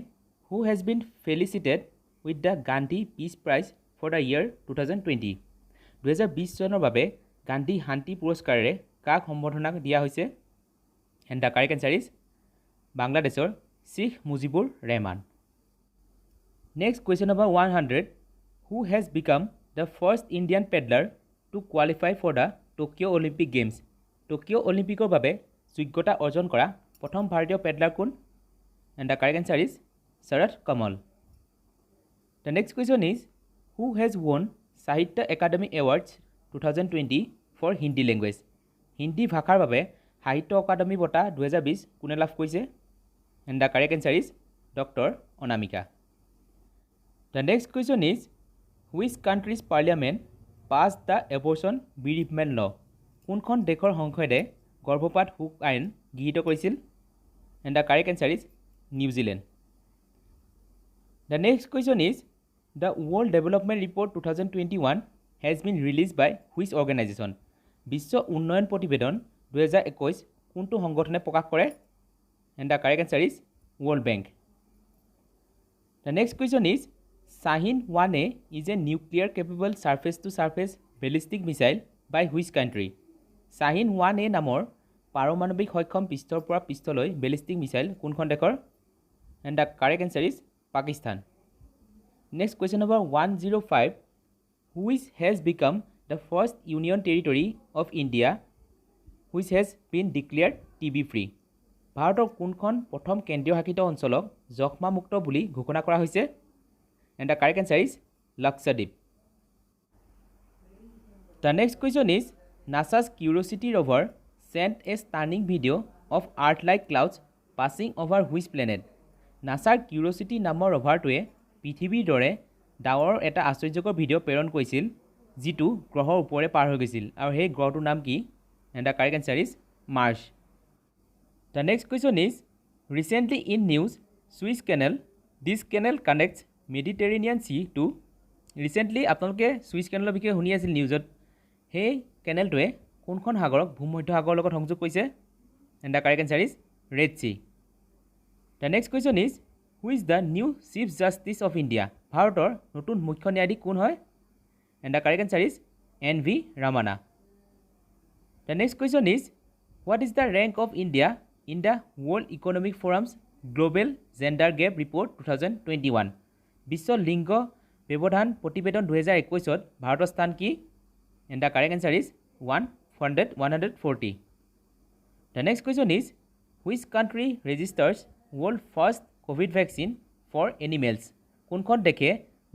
who has been felicitated with the Gandhi peace prize for the year 2020? 2020 চনৰ বাবে গান্ধী শান্তি পুৰস্কাৰেৰে কাক সম্বৰ্ধনা দিয়া হৈছে? And the correct answer is বাংলাদেশৰ Sheikh Mujibur Rahman. Next question number 100, who has become the first Indian paddler to qualify for the Tokyo' Olympic games? Tokyo' অলিম্পিকৰ বাবে যোগ্যতা অৰ্জন কৰা প্ৰথম ভাৰতীয় পেডলাৰ কোন? And the correct answer is Sharath Kamal. The next question is, who has won Sahitya Akademi awards 2020 for Hindi language? Hindi ভাষাৰ বাবে সাহিত্য একাডেমী বঁটা 2020 কোনে লাভ কৰিছে? And the correct answer is doctor Anamika. The next question is, which country's parliament pass the abortion bereavement law? কোনখন দেশৰ সংসদে গৰ্ভপাত সুখ আইন গৃহীত কৰিছিল? And the correct answer is New Zealand. The next question is, the world development report 2021 has been release by which organisation? বিশ্ব উন্নয়ন প্ৰতিবেদন 2021 কোনটো সংগঠনে প্ৰকাশ কৰে? And the correct answer is World Bank. The next question is, Shaheen 1A is a nuclear capable surface to surface ballistic missile by which country? Shaheen 1A নামৰ পাৰমাণৱিক সক্ষম পৃষ্ঠৰ পৰা পৃষ্ঠলৈ বেলিষ্টিক মিছাইল কোনখন দেশৰ? And the correct answer is Pakistan. Next question number 105, which has become the first union territory of India which has been declared TB free? ভাৰতৰ কোনখন প্ৰথম কেন্দ্ৰীয় শাসিত অঞ্চলক যক্ষ্মামুক্ত বুলি ঘোষণা কৰা হৈছে? And the correct answer is Lakshadweep. The next question is, NASA's Curiosity rover sent a stunning video' of earth like clouds passing over which planet? নাছাৰ কিউৰিঅচিটি নামৰ ৰভাৰটোৱে পৃথিৱীৰ দৰে ডাৱৰৰ এটা আশ্চৰ্যকৰ ভিডিঅ' প্ৰেৰণ কৰিছিল যিটো গ্ৰহৰ ওপৰে পাৰ হৈ গৈছিল, আৰু সেই গ্ৰহটোৰ নাম কি? And the correct answer is Mars. The next question is, recently in news Suez canal this canal connects Mediterranean sea to? Recently আপোনালোকে চুইচ কেনেলৰ বিষয়ে শুনি আছিল নিউজত। সেই কেনেলটোৱে কোনখন সাগৰক ভূমধ্য সাগৰৰ লগত সংযোগ কৰিছে? And the correct answer is Red Sea. The next question is, who is the new chief justice of India? ভাৰতৰ নতুন মুখ্য ন্যায়াধীশ কোন হয়? And the correct answer is NV Ramana. The next question is, what is the rank of India in the World Economic Forum's global gender gap report 2021? বিশ্ব লিংগ ব্যৱধান প্ৰতিবেদন 2021ত ভাৰতৰ স্থান কি? And the correct answer is 140। The next question is, which country registers world first covid vaccine for animals? কোনখন দেশে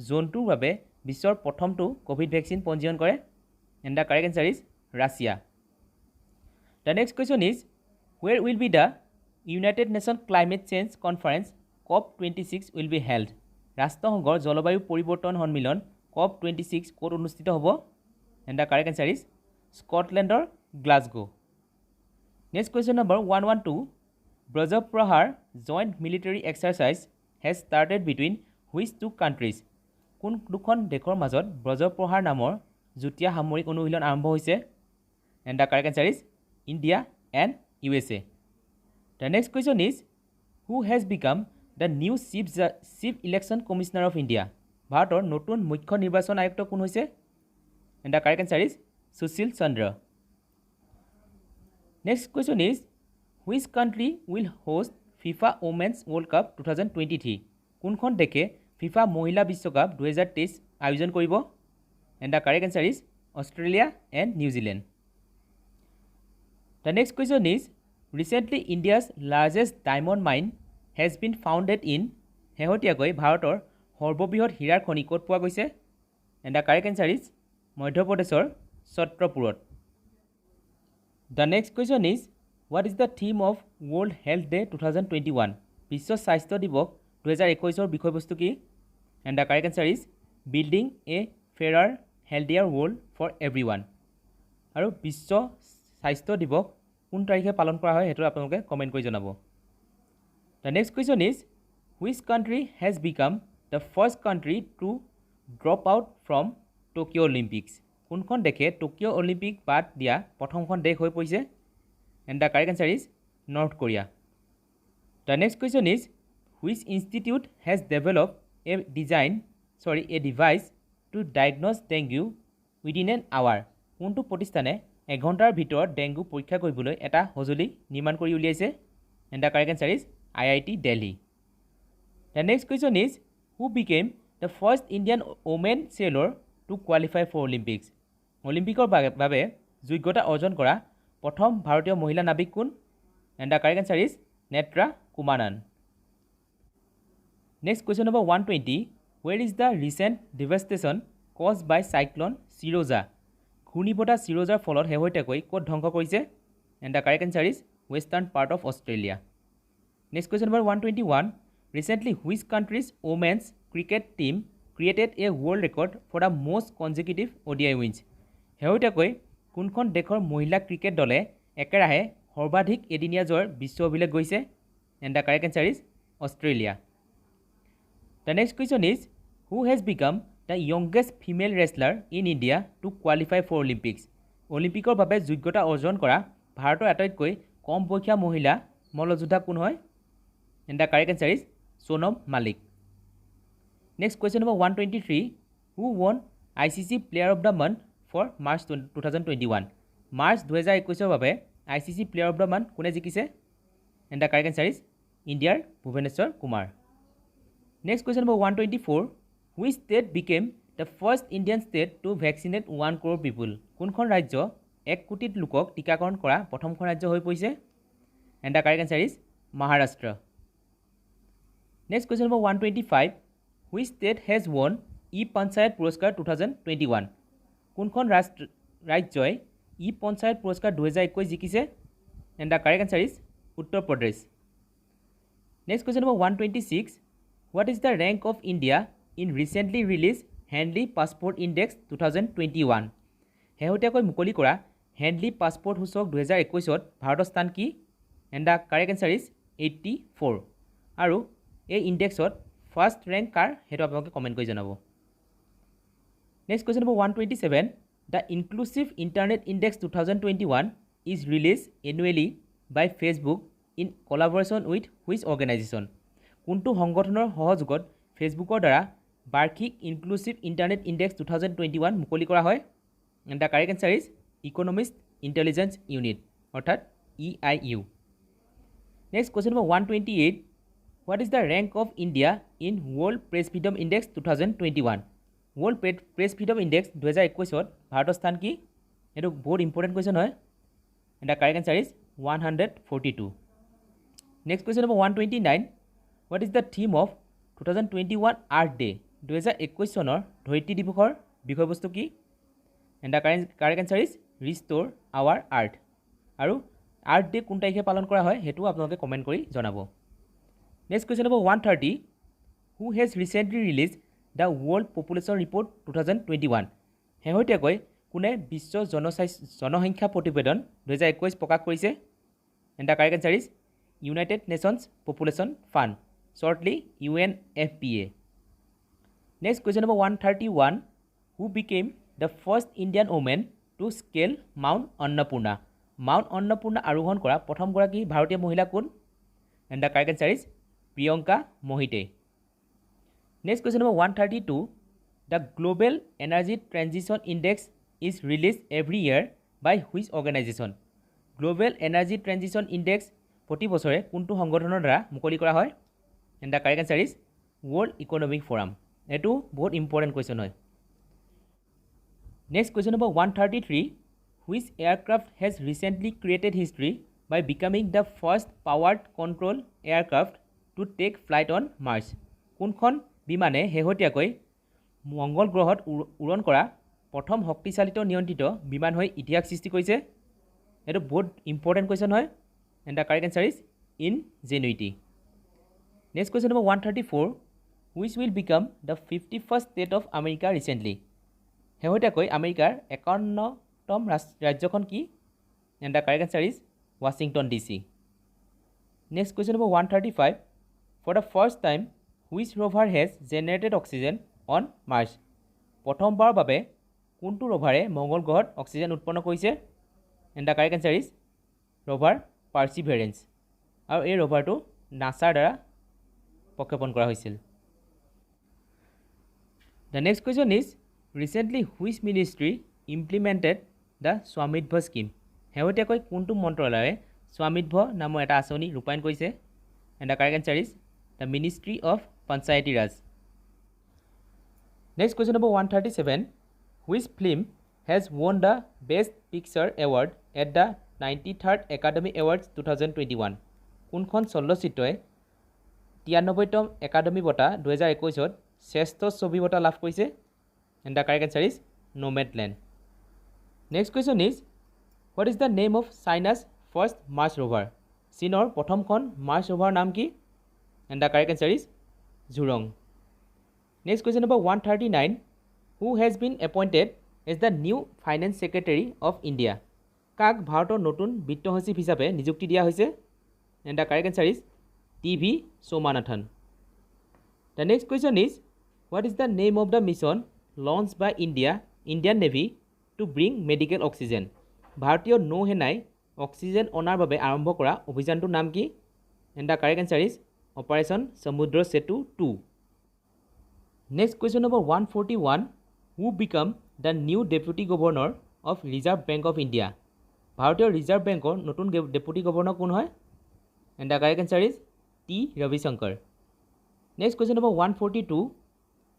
জন্তুৰ বাবে বিশ্বৰ প্ৰথমটো ক'ভিড ভেকচিন পঞ্জীয়ন কৰে? And the correct answer is Russia. The next question is, where will be the United Nation climate change conference COP26 will be held? ৰাষ্ট্ৰসংঘৰ জলবায়ু পৰিৱৰ্তন সন্মিলন COP26 ক'ত অনুষ্ঠিত হ'ব? And the correct answer is স্কটলেণ্ডৰ Glasgow. Next question number 112, Vajra Prahar joint military exercise has started between which two countries? কোন দুখন দেশৰ মাজত ব্ৰজপ্ৰহাৰ নামৰ যুটীয়া সামৰিক অনুশীলন আৰম্ভ হৈছে? And the correct answer is India and USA। The next question is, who has become the new chief election commissioner of India? ভাৰতৰ নতুন মুখ্য নিৰ্বাচন আয়ুক্ত কোন হৈছে? And the correct answer is Sushil Chandra. Next question is, which country will host FIFA women's world cup 2023? কোনখন দেশে ফিফা মহিলা বিশ্বকাপ 2023 আয়োজন কৰিব? And the correct answer is Australia and New Zealand. The next question is, recently India's largest diamond mine has been founded in শেহতীয়াকৈ ভাৰতৰ সৰ্ববৃহৎ হীৰাৰ খনি ক'ত পোৱা গৈছে? And the correct answer is মধ্যপ্ৰদেশৰ ছত্ৰপুৰত। The next question is what is the theme of world health day 2021? বিশ্ব স্বাস্থ্য দিৱস 2021 বিষয়বস্তু কি? And the correct answer is building a fair healthier world for everyone. আৰু বিশ্ব স্বাস্থ্য দিৱস কোন তাৰিখে পালন কৰা হয় সেইটো আপোনালোকে কমেণ্ট কৰি জনাব। The next question is which country has become the first country to drop out from Tokyo' Olympics? কোনখন দেশে টকিঅ' অলিম্পিক বাদ দিয়া প্ৰথমখন দেশ হৈ পৰিছে? And the correct answer is North Korea. The next question is which institute has develop a device to diagnose dengue within an hour? কোনটো প্ৰতিষ্ঠানে এঘণ্টাৰ ভিতৰত ডেংগু পৰীক্ষা কৰিবলৈ এটা সঁজুলি নিৰ্মাণ কৰি উলিয়াইছে? And the correct answer is IIT Delhi. The next question is who became the first Indian women sailor to qualify for Olympics? অলিম্পিকৰ বাবে যোগ্যতা অৰ্জন কৰা প্ৰথম ভাৰতীয় মহিলা নাবিক কোন? And the correct answer is Netra Kumaran. Next question number 120 where is the recent devastation cause by cyclone Seroja? ঘূৰ্ণীবতাহ চিৰজাৰ ফলত শেহতীয়াকৈ ক'ত ধ্বংস কৰিছে? And the correct answer is western part of Australia. Next question number 121. Recently, which country's women's cricket team created a world record for the most consecutive ODI wins? শেহতীয়াকৈ কোনখন দেশৰ মহিলা ক্ৰিকেট দলে একেৰাহে সৰ্বাধিক এদিনীয়া জয়ৰ বিশ্ব অভিলেখ গৈছে? And the correct answer is Australia. The next question is who has become the youngest female wrestler in India to qualify for Olympics? অলিম্পিকৰ বাবে যোগ্যতা অৰ্জন কৰা ভাৰতৰ আটাইতকৈ কম বয়সীয়া মহিলা মল্লযোদ্ধা কোন হয়? And the correct answer is Sonam Malik. Next question number 123. Who won ICC Player of the Month for March 2021? March 2021 বাবে ICC Player of the Month কোনে জিকিছে? And the correct answer is Indiaৰ Bhubaneswar Kumar. Next question number 124. Which state became the first Indian state to vaccinate 1 crore people? কোনখন ৰাজ্য 1 কোটি লোকক টিকাকৰণ কৰা প্ৰথমখন ৰাজ্য হৈ পৰিছে? And the correct answer is Maharashtra. Next question number 125. Which state has won E-Panchayat Puraskar 2021? কোনখন ৰাজ্যই E-Panchayat Puraskar 2021 জিকিছে? And the correct answer is Uttar Pradesh. Next question number 126. What is the rank of India in recently released Handley Passport Index 2021? শেহতীয়াকৈ মুকলি কৰা হেণ্ডলি পাছপোৰ্ট সূচক 2021ত ভাৰতৰ স্থান কি? And the correct answer is 84. আৰু এই ইণ্ডেক্সত ফাৰ্ষ্ট ৰেংক কাৰ সেইটো আপোনালোকে কমেণ্ট কৰি জনাব। Next question number 127. The inclusive internet index 2021 is release annually by Facebook in collaboration with which organisation? কোনটো সংগঠনৰ সহযোগত ফেচবুকৰ দ্বাৰা বাৰ্ষিক ইনক্লুচিভ ইণ্টাৰনেট ইণ্ডেক্স 2021 মুকলি কৰা হয়? And the correct answer is Economist intelligence unit অৰ্থাৎ EIU. Next question number 128. What is the rank of India in World Press Freedom Index 2021? World Press Freedom Index 2021ত ভাৰতৰ স্থান কি? এইটো বহুত ইম্পৰ্টেণ্ট কুৱেশ্যন হয়। And the correct answer is 142. Next question number 129. What is the theme of 2021 Earth Day? 2021 চনৰ ধৰিত্ৰী দিৱসৰ বিষয়বস্তু কি? And the correct answer is Restore Our Earth. আৰু Earth Day কোন তাৰিখে পালন কৰা হয় সেইটো আপোনালোকে কমেণ্ট কৰি জনাব। Next question number 130. Who has recently released the World Population Report 2021? শেহতীয়াকৈ কোনে বিশ্ব জনসংখ্যা প্ৰতিবেদন 2021 প্ৰকাশ কৰিছে? And the correct answer is United Nations Population Fund, shortly UNFPA. Next question number 131. Who became the first Indian woman to scale Mount Annapurna? Mount Annapurna আৰোহণ কৰা প্ৰথমগৰাকী ভাৰতীয় মহিলা কোন? And the correct answer is Priyanka Mohite. Next question number 132. The Global Energy Transition Index is released every year by which organization? Global Energy Transition Index প্ৰতি বছৰে কোনটো সংগঠনৰ দ্বাৰা মুকলি কৰা হয়? And the correct answer is World Economic Forum. এটো বহুত ইম্পৰ্টেণ্ট কুৱেশ্যন হয়। Next question number 133. Which aircraft has recently created history by becoming the first powered control aircraft to take flight on Mars? কোনখন বিমানে শেহতীয়াকৈ মংগল গ্ৰহত উৰণ কৰা প্ৰথম শক্তিচালিত নিয়ন্ত্ৰিত বিমান হৈ ইতিহাস সৃষ্টি কৰিছে এইটো বহুত ইম্পৰ্টেণ্ট কুৱেশ্যন হয় and the correct answer is Ingenuity next question number 134 which will become the 51st state of America recently শেহতীয়াকৈ আমেৰিকাৰ 51তম ৰাজ্যখন কি and the correct answer is Washington DC next question number 135 for the first time which rover has generated oxygen on Mars প্ৰথমবাৰৰ বাবে কোনটো ৰভাৰে মংগল গ্ৰহত অক্সিজেন উৎপন্ন কৰিছে and the correct answer is rover Perseverance আৰু এই ৰভাৰটো নাছাৰ দ্বাৰা প্ৰক্ষেপণ কৰা হৈছিল The next question is recently which ministry implemented the Swamitva scheme শেহতীয়াকৈ কোনটো মন্ত্ৰালয়ে স্বামিত্ব নামৰ এটা আঁচনি ৰূপায়ণ কৰিছে and the correct answer is the ministry of Panchayati Raj next question number 137 which film has won the best picture award at the 93rd Academy Awards 2021 কোনখন চলচ্চিত্ৰই 93তম একাডেমী বঁটা 2021ত শ্ৰেষ্ঠ ছবি বঁটা লাভ কৰিছে and the correct answer is Nomadland next question is what is the name of China's first Mars rover চীনৰ প্ৰথমখন মাৰ্চ ৰোভাৰ নাম কি and the correct answer is Zhurong next question number 139 who has been appointed as the new finance secretary of India কাক ভাৰতৰ নতুন বিত্ত সচিব হিচাপে নিযুক্তি দিয়া হৈছে and the correct answer is TV Somanathan the next question is what is the name of the mission launched by Indian Navy to bring medical oxygen ভাৰতীয় নৌসেনাই অক্সিজেন অনাৰ বাবে আৰম্ভ কৰা অভিযানটোৰ নাম কি and the correct answer is operation সমুদ্ৰ সেতু 2 next question number 141 who become the new deputy governor of Reserve Bank of India ভাৰতীয় ৰিজাৰ্ভ বেংকৰ নতুন ডেপুটি গভৰ্ণৰ কোন হয় and the correct answer is T. Ravishankar next question number 142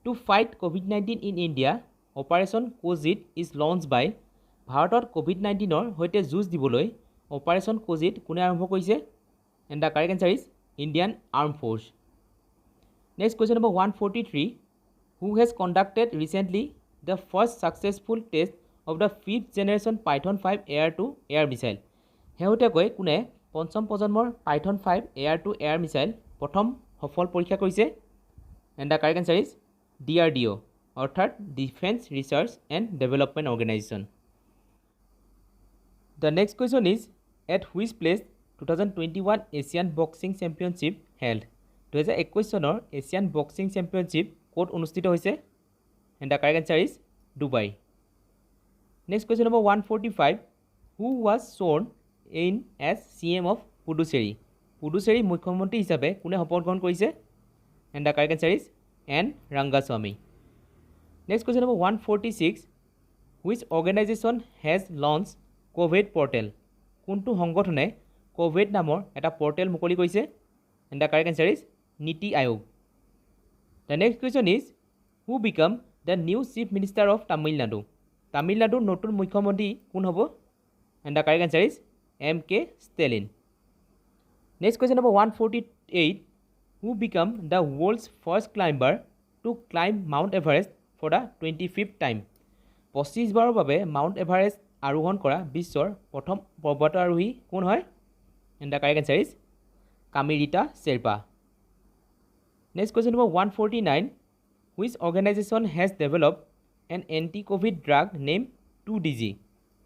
to fight COVID-19 in India Operation Kozhik is launched by ভাৰতত COVID-19ৰ সৈতে যুঁজ দিবলৈ অপাৰেশ্যন কোজিট কোনে আৰম্ভ কৰিছে and the correct answer is Indian arm force next question number 143 who has conducted recently the first successful test of the 5th generation Python 5 air to air missile শেহতীয়াকৈ কোনে পঞ্চম প্ৰজন্মৰ Python 5 air to air missile প্ৰথম সফল পৰীক্ষা কৰিছে and the correct answer is DRDO অৰ্থাৎ defence research and development organisation The next question is at which place 2021 Asian Boxing Championship held 2021 চনৰ এছিয়ান বক্সিং চেম্পিয়নশ্বিপ ক'ত অনুষ্ঠিত হৈছে and the correct answer is Dubai next question number 145 who was sworn in as CM of Puducherry Puducherry মুখ্যমন্ত্ৰী হিচাপে কোনে শপত গ্ৰহণ কৰিছে and the correct answer is N Rangaswamy next question number 146 which organization has launched covid portal কোনটো সংগঠনে কোভিড নামৰ এটা পৰ্টেল মুকলি কৰিছে and the correct answer is NITI Aayog the next question is who become the new chief minister of তামিলনাডুৰ নতুন মুখ্যমন্ত্ৰী কোন হ'ব and the correct answer is MK Stalin next question number 148 who become the world's first climber to climb Mount Everest for the 25th time 25 বাৰৰ বাবে মাউণ্ট এভাৰেষ্ট আৰোহণ কৰা বিশ্বৰ প্ৰথম পৰ্বতাৰোহী কোন হয় and the correct answer is Kami Rita Sherpa next question number 149 which organisation has develop an anti covid drug name 2DG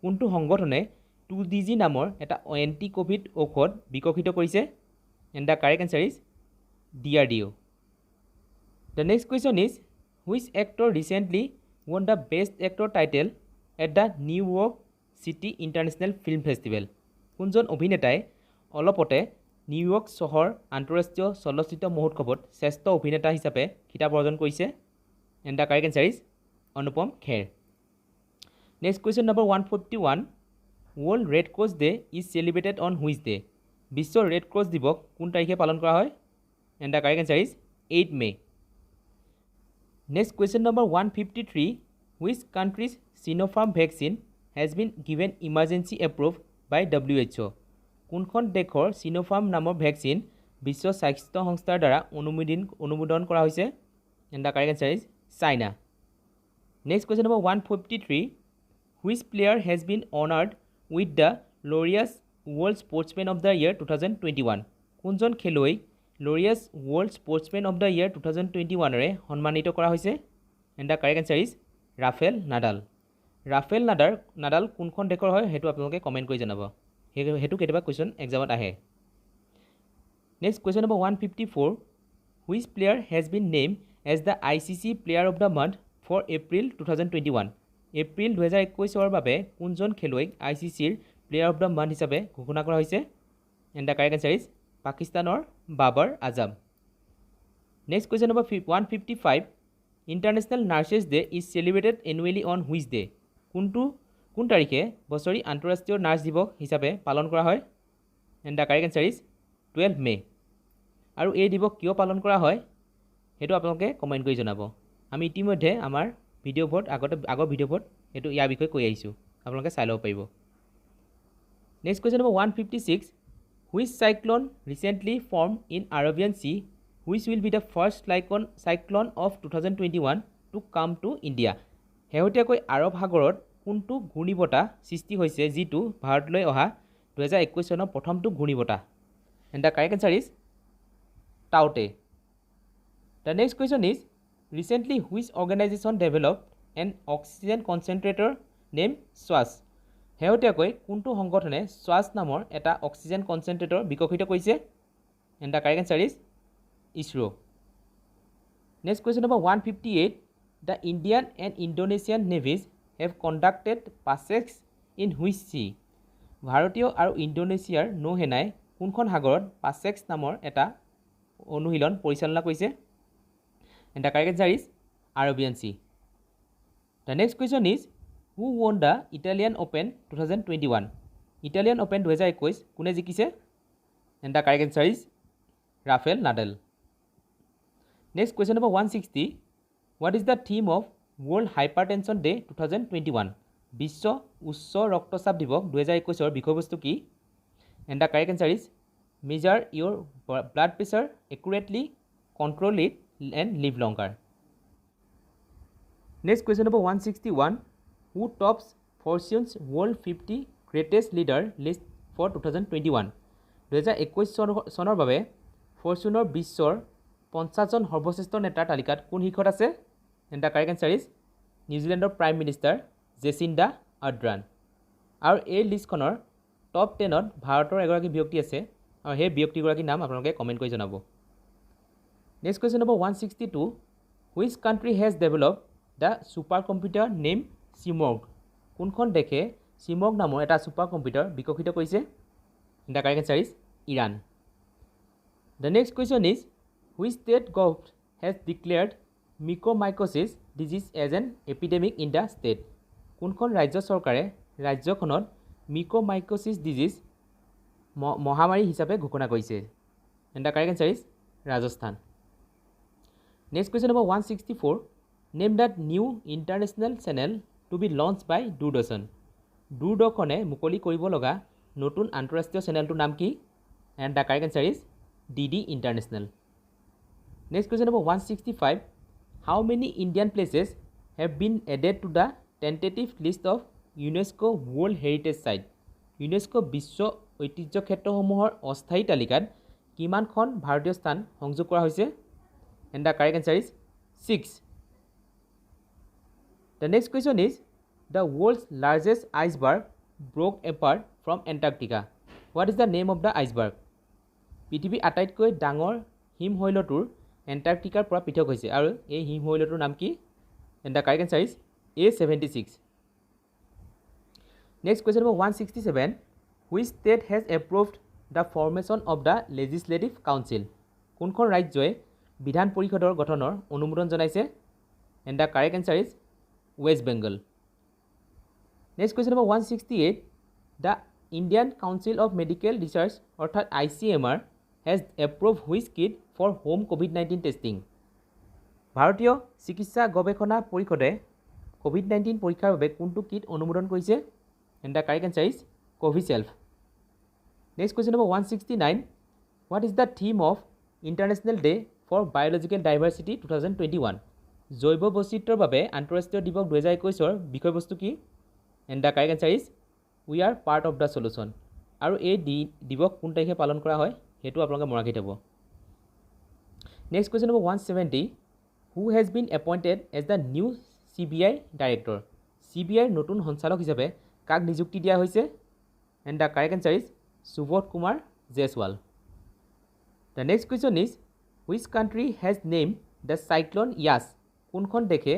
কোনটো সংগঠনে 2DG নামৰ এটা এণ্টি ক'ভিড ঔষধ বিকশিত কৰিছে and the correct answer is DRDO the next question is which actor recently won the best actor title at the New York City International Film Festival কোনজন অভিনেতাই অলপতে নিউয়ৰ্ক চহৰ আন্তঃৰাষ্ট্ৰীয় চলচ্চিত্ৰ মহোৎসৱত শ্ৰেষ্ঠ অভিনেতা হিচাপে খিতাপ অৰ্জন কৰিছে and the correct answer is Anupam Kher next question number 151 world red cross day is celebrated on which day বিশ্ব ৰেড ক্ৰছ দিৱস কোন তাৰিখে পালন কৰা হয় and the correct answer is 8 May next question number 153 which country's Sinopharm vaccine has been given emergency approved by WHO কোনখন দেশৰ Sinopharm নামৰ ভেকচিন বিশ্ব স্বাস্থ্য সংস্থাৰ দ্বাৰা অনুমোদন কৰা হৈছে and the correct answer is China next question number 153 which player has been honoured with the Laureus world sportsmen of the year 2021 কোনজন খেলুৱৈ Laureus world sportsmen of the year 2021ৰে সন্মানিত কৰা হৈছে and the correct answer is Rafael Nadal কোনখন দেশৰ হয় সেইটো আপোনালোকে কমেণ্ট কৰি জনাব সেইটো কেতিয়াবা কুৱেশ্যন এক্সামত আহে next question number 154 which player has been name as the ICC player of the month for April 2021 April 2021ৰ বাবে কোনজন খেলুৱৈক ICCৰ প্লেয়াৰ অফ দ্য মান্থ হিচাপে ঘোষণা কৰা হৈছে and the correct answer is পাকিস্তানৰ Babar Azam next question number 155 international nurses day is celebrated annually on which day কোন তাৰিখে বছৰি আন্তঃৰাষ্ট্ৰীয় নাৰ্ছ দিৱস হিচাপে পালন কৰা হয় and the correct answer is 12 মে আৰু এই দিৱস কিয় পালন কৰা হয় সেইটো আপোনালোকে কমেণ্ট কৰি জনাব আমি ইতিমধ্যে আমাৰ ভিডিঅ'বোৰত আগৰ ভিডিঅ'বোৰত এইটো ইয়াৰ বিষয়ে কৈ আহিছোঁ আপোনালোকে চাই ল'ব পাৰিব next question number 156 which cyclone recently form in Arabian C which will be the first cyclone of 2021 to come to India শেহতীয়াকৈ আৰৱ সাগৰত কোনটো ঘূৰ্ণীবতাহ সৃষ্টি হৈছে যিটো ভাৰতলৈ অহা 2021 চনৰ প্ৰথমটো ঘূৰ্ণীবতাহ and the correct answer is টাউটে the next question is recently which organisation developed N oxygen concentrator name স্বাছ শেহতীয়াকৈ কোনটো সংগঠনে স্বাছ নামৰ এটা অক্সিজেন কনচেণ্ট্ৰেটৰ বিকশিত কৰিছে and the correct answer is ISRO next question number 158 the Indian and Indonesian navies have conducted PASSEX in which sea ভাৰতীয় আৰু ইণ্ডোনেছিয়াৰ নৌসেনাই কোনখন সাগৰত পাছেক্স নামৰ এটা অনুশীলন পৰিচালনা কৰিছে and the correct answer is Arabian Sea the next question is who won the Italian Open 2021 Italian Open 2021 কোনে জিকিছে and the correct answer is Rafael Nadal next question number 160 what is the theme of World Hypertension Day 2021 বিশ্ব উচ্চ ৰক্তচাপ দিৱস 2021ৰ বিষয়বস্তু কি and the correct answer is measure your blood pressure accurately control it and live longer next question number 161 who tops Fortune's world 50 greatest leader list for 2021 2021 চনৰ বাবে ফৰ্চুনৰ বিশ্বৰ 50জন সৰ্বশ্ৰেষ্ঠ নেতাৰ তালিকাত কোন শীৰ্ষত আছে and the correct answer is নিউজিলেণ্ডৰ প্ৰাইম মিনিষ্টাৰ জেচিণ্ডা আৰ্ডাৰ্ণ আৰু এই লিষ্টখনৰ টপ 10ত ভাৰতৰ এগৰাকী ব্যক্তি আছে আৰু সেই ব্যক্তিগৰাকীৰ নাম আপোনালোকে কমেণ্ট কৰি জনাব next question number 162 which country has develop the super computer name Simorgh কোনখন দেশে চিমৰ্গ নামৰ এটা ছুপাৰ কম্পিউটাৰ বিকশিত কৰিছে the correct answer is Iran the next question is which state government has declared mucormycosis disease as an epidemic in the state কোনখন ৰাজ্য চৰকাৰে ৰাজ্যখনত মিক'মাইক'চিছ ডিজিজ মহামাৰী হিচাপে ঘোষণা কৰিছে and the correct answer is Rajasthan next question number 164 name that new international channel to be launch by দূৰদৰ্শনে মুকলি কৰিব লগা নতুন আন্তঃৰাষ্ট্ৰীয় চেনেলটোৰ নাম কি and the correct answer is DD international next question number 165 how many Indian places have been added to the tentative list of UNESCO world heritage site UNESCO বিশ্ব ঐতিহ্য ক্ষেত্ৰসমূহৰ অস্থায়ী তালিকাত কিমানখন ভাৰতীয় স্থান সংযোগ কৰা হৈছে and the correct answer is 6 the next question is the world's largest iceberg broke apart from Antarctica what is the name of the iceberg পৃথিৱীৰ আটাইতকৈ ডাঙৰ হিমশৈলটোৰ এণ্টাৰ্কটিকাৰ পৰা পৃথক হৈছে আৰু এই হিমশৈলটোৰ নাম কি and the correct answer is A76 next question number 167 which state has approved the formation of the legislative council কোনখন ৰাজ্যই বিধান পৰিষদৰ গঠনৰ অনুমোদন জনাইছে and the correct answer is West Bengal next question number 168 the Indian council of medical research অৰ্থাৎ ICMR has approve which kit for home COVID-19 testing ভাৰতীয় চিকিৎসা গৱেষণা পৰিষদে COVID-19 পৰীক্ষাৰ বাবে কোনটো কিট অনুমোদন কৰিছে and the correct answer is Covishield next question number 169 What is the theme of International Day for Biological Diversity 2021? জৈৱ বৈচিত্ৰৰ বাবে আন্তঃৰাষ্ট্ৰীয় দিৱস 2021 বিষয়বস্তু কি? And the correct answer is we are part of the solution. আৰু এই দিৱস কোন তাৰিখে পালন কৰা হয় হেতু আপোনালোকে মনত ৰাখি থব। Next question number 170. Who has been appointed as the new CBI director? CBI নতুন সঞ্চালক হিচাপে কাক নিযুক্তি দিয়া হৈছে? And the correct answer is Subodh Kumar Jaiswal. The next question is which country has named the cyclone Yas? কোনখন দেশে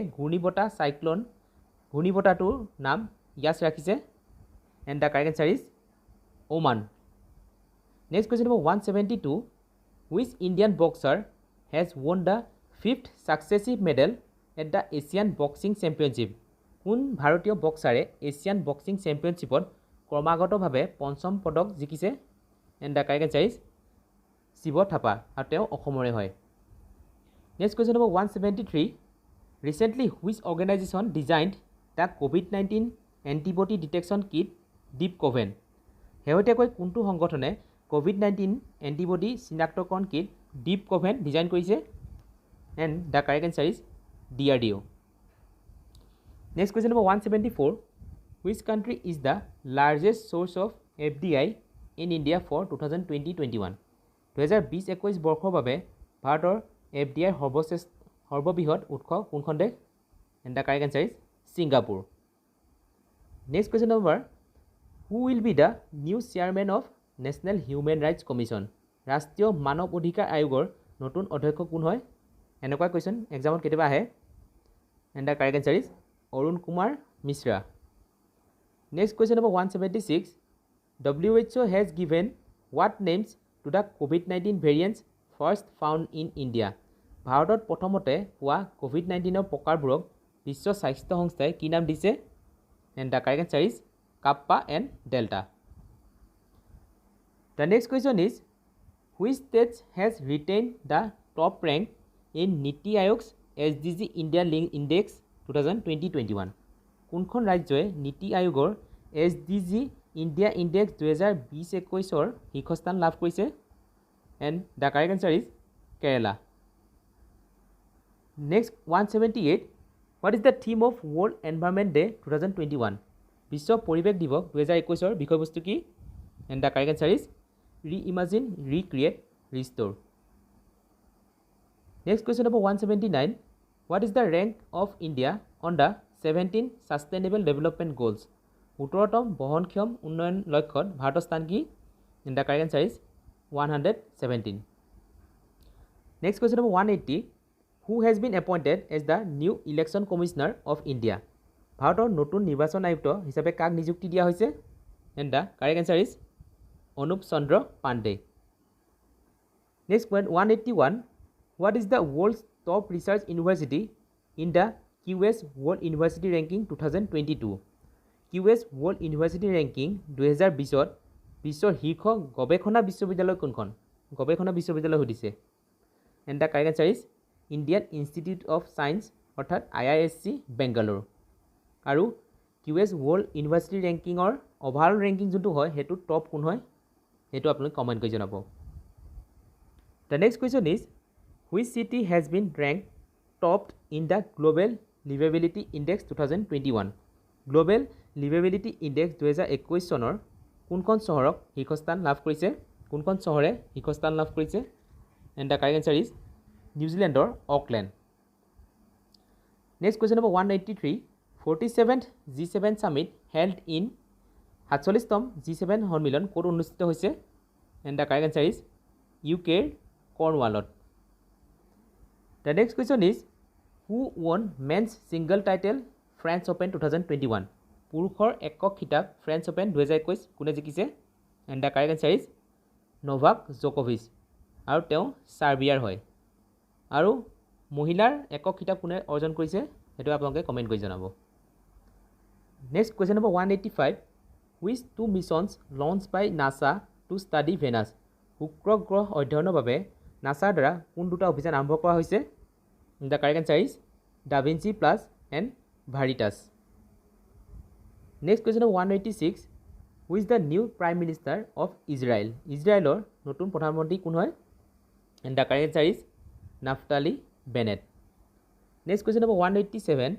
ঘূৰ্ণীবতাহটোৰ নাম ইয়াস ৰাখিছে? And the correct answer is Oman. Next question number 172. Which Indian boxer has won the 5th successive medal at the Asian Boxing Championship? কোন ভাৰতীয় বক্সাৰে এছিয়ান বক্সিং চেম্পিয়নশ্বিপত ক্ৰমাগতভাৱে পঞ্চম পদক জিকিছে? And the correct answer is Shiva Thapa আৰু তেওঁ অসমৰে হয়। Next question number 173. Recently, which organization designed the COVID-19 antibody detection kit DeepCoven? শেহতীয়াকৈ কোনটো সংগঠনে COVID-19 এণ্টিবডি চিনাক্তকৰণ কিট DeepCoven ডিজাইন কৰিছে? And the correct answer is DRDO. Next question number 174. Which country is the largest source of FDI in India for 2020-21? 2020-21 বৰ্ষৰ বাবে ভাৰতৰ FDI সৰ্ববৃহৎ উৎস কোনখন দেশ? And the correct answer is Singapore. Next question number. Who will be the new chairman of National Human Rights Commission? ৰাষ্ট্ৰীয় মানৱ অধিকাৰ আয়োগৰ নতুন অধ্যক্ষ কোন হয়? এনেকুৱা কুৱেশ্যন এক্সামত কেতিয়াবা আহে। And the correct answer is Arun Kumar Mishra. Next question number 176. WHO has given what names to the COVID-19 variants first found in India? ভাৰতত প্ৰথমতে হোৱা COVID-19 প্ৰকাৰবোৰক বিশ্ব স্বাস্থ্য সংস্থাই কি নাম দিছে? And the correct answer is Kappa and Delta. The next question is which state has retained the top rank in Niti Aayog's SDG India Link Index 2020-21? কোনখন ৰাজ্যই নীতি আয়োগৰ SDG India Index 2020-21 শীৰ্ষস্থান লাভ কৰিছে? And the correct answer is Kerala. Next 178. What is the theme of World Environment Day 2021? বিশ্ব পৰিৱেশ দিৱস 2021 বিষয়বস্তু কি? And the correct answer is Reimagine, Recreate, Restore. Next question number 179. What is the rank of India on the 17 Sustainable Development Goals? 17তম বহনক্ষম উন্নয়ন লক্ষ্যত ভাৰতৰ স্থান কি? And the correct answer is 117. Next question number 180. Who has been appointed as the new Election Commissioner of India? ভাৰতৰ নতুন নিৰ্বাচন আয়ুক্ত হিচাপে কাক নিযুক্তি দিয়া হৈছে? And the correct answer is Anup Chandra Pandey. Next point 181. What is the world's top research university in the QS World University Ranking 2022? QS World University Ranking 2020 বিশ্বৰ শীৰ্ষ গৱেষণা বিশ্ববিদ্যালয় কোনখন? গৱেষণা বিশ্ববিদ্যালয় সুধিছে। And the correct answer is Indian Institute of Science অৰ্থাৎ IISc বেংগালুৰু। আৰু QS World University Rankingৰ অভাৰঅল ৰেংকিং যোনটো হয় হেতু টপ কোন হয় হেতু আপোনালোকে কমেন্ট কৰি জনাব। The next question is which city has been ranked topped in the Global Livability Index 2021? Global Livability Index 2021 চনৰ কোনখন চহৰক শীৰ্ষস্থান লাভ কৰিছে? কোনখন চহৰে শীৰ্ষস্থান লাভ কৰিছে? And the correct answer is নিউজিলেণ্ডৰ Auckland. Next question number 183. 47th G7 Summit held in 47তম G7 সন্মিলন ক'ত অনুষ্ঠিত হৈছে? And the correct answer is UK কৰ্ণৱালত। The next question is who won men's single title French Open 2021? পুৰুষৰ একক খিতাপ ফ্ৰেঞ্চ অপেন 2021 কোনে জিকিছে? And the correct answer is Novak Djokovic আৰু তেওঁ সাৰ্বিয়াৰ হয়। আৰু মহিলাৰ একক খিতাপ কোনে অৰ্জন কৰিছে হেতু আপোনালোকে কমেন্ট কৰি জনাব। Next question number 185. Which two missions launched by NASA to study Venus? শুক্ৰ গ্ৰহ অধ্যয়নৰ বাবে নাছাৰ দ্বাৰা কোন দুটা অভিযান আৰম্ভ কৰা হৈছে? The correct answer is Da Vinci Plus and Veritas. Next question number 186. Who is the new prime minister of Israel ইজৰাইলৰ নতুন প্ৰধানমন্ত্ৰী কোন হয় and the correct answer is Naftali Bennett next question number 187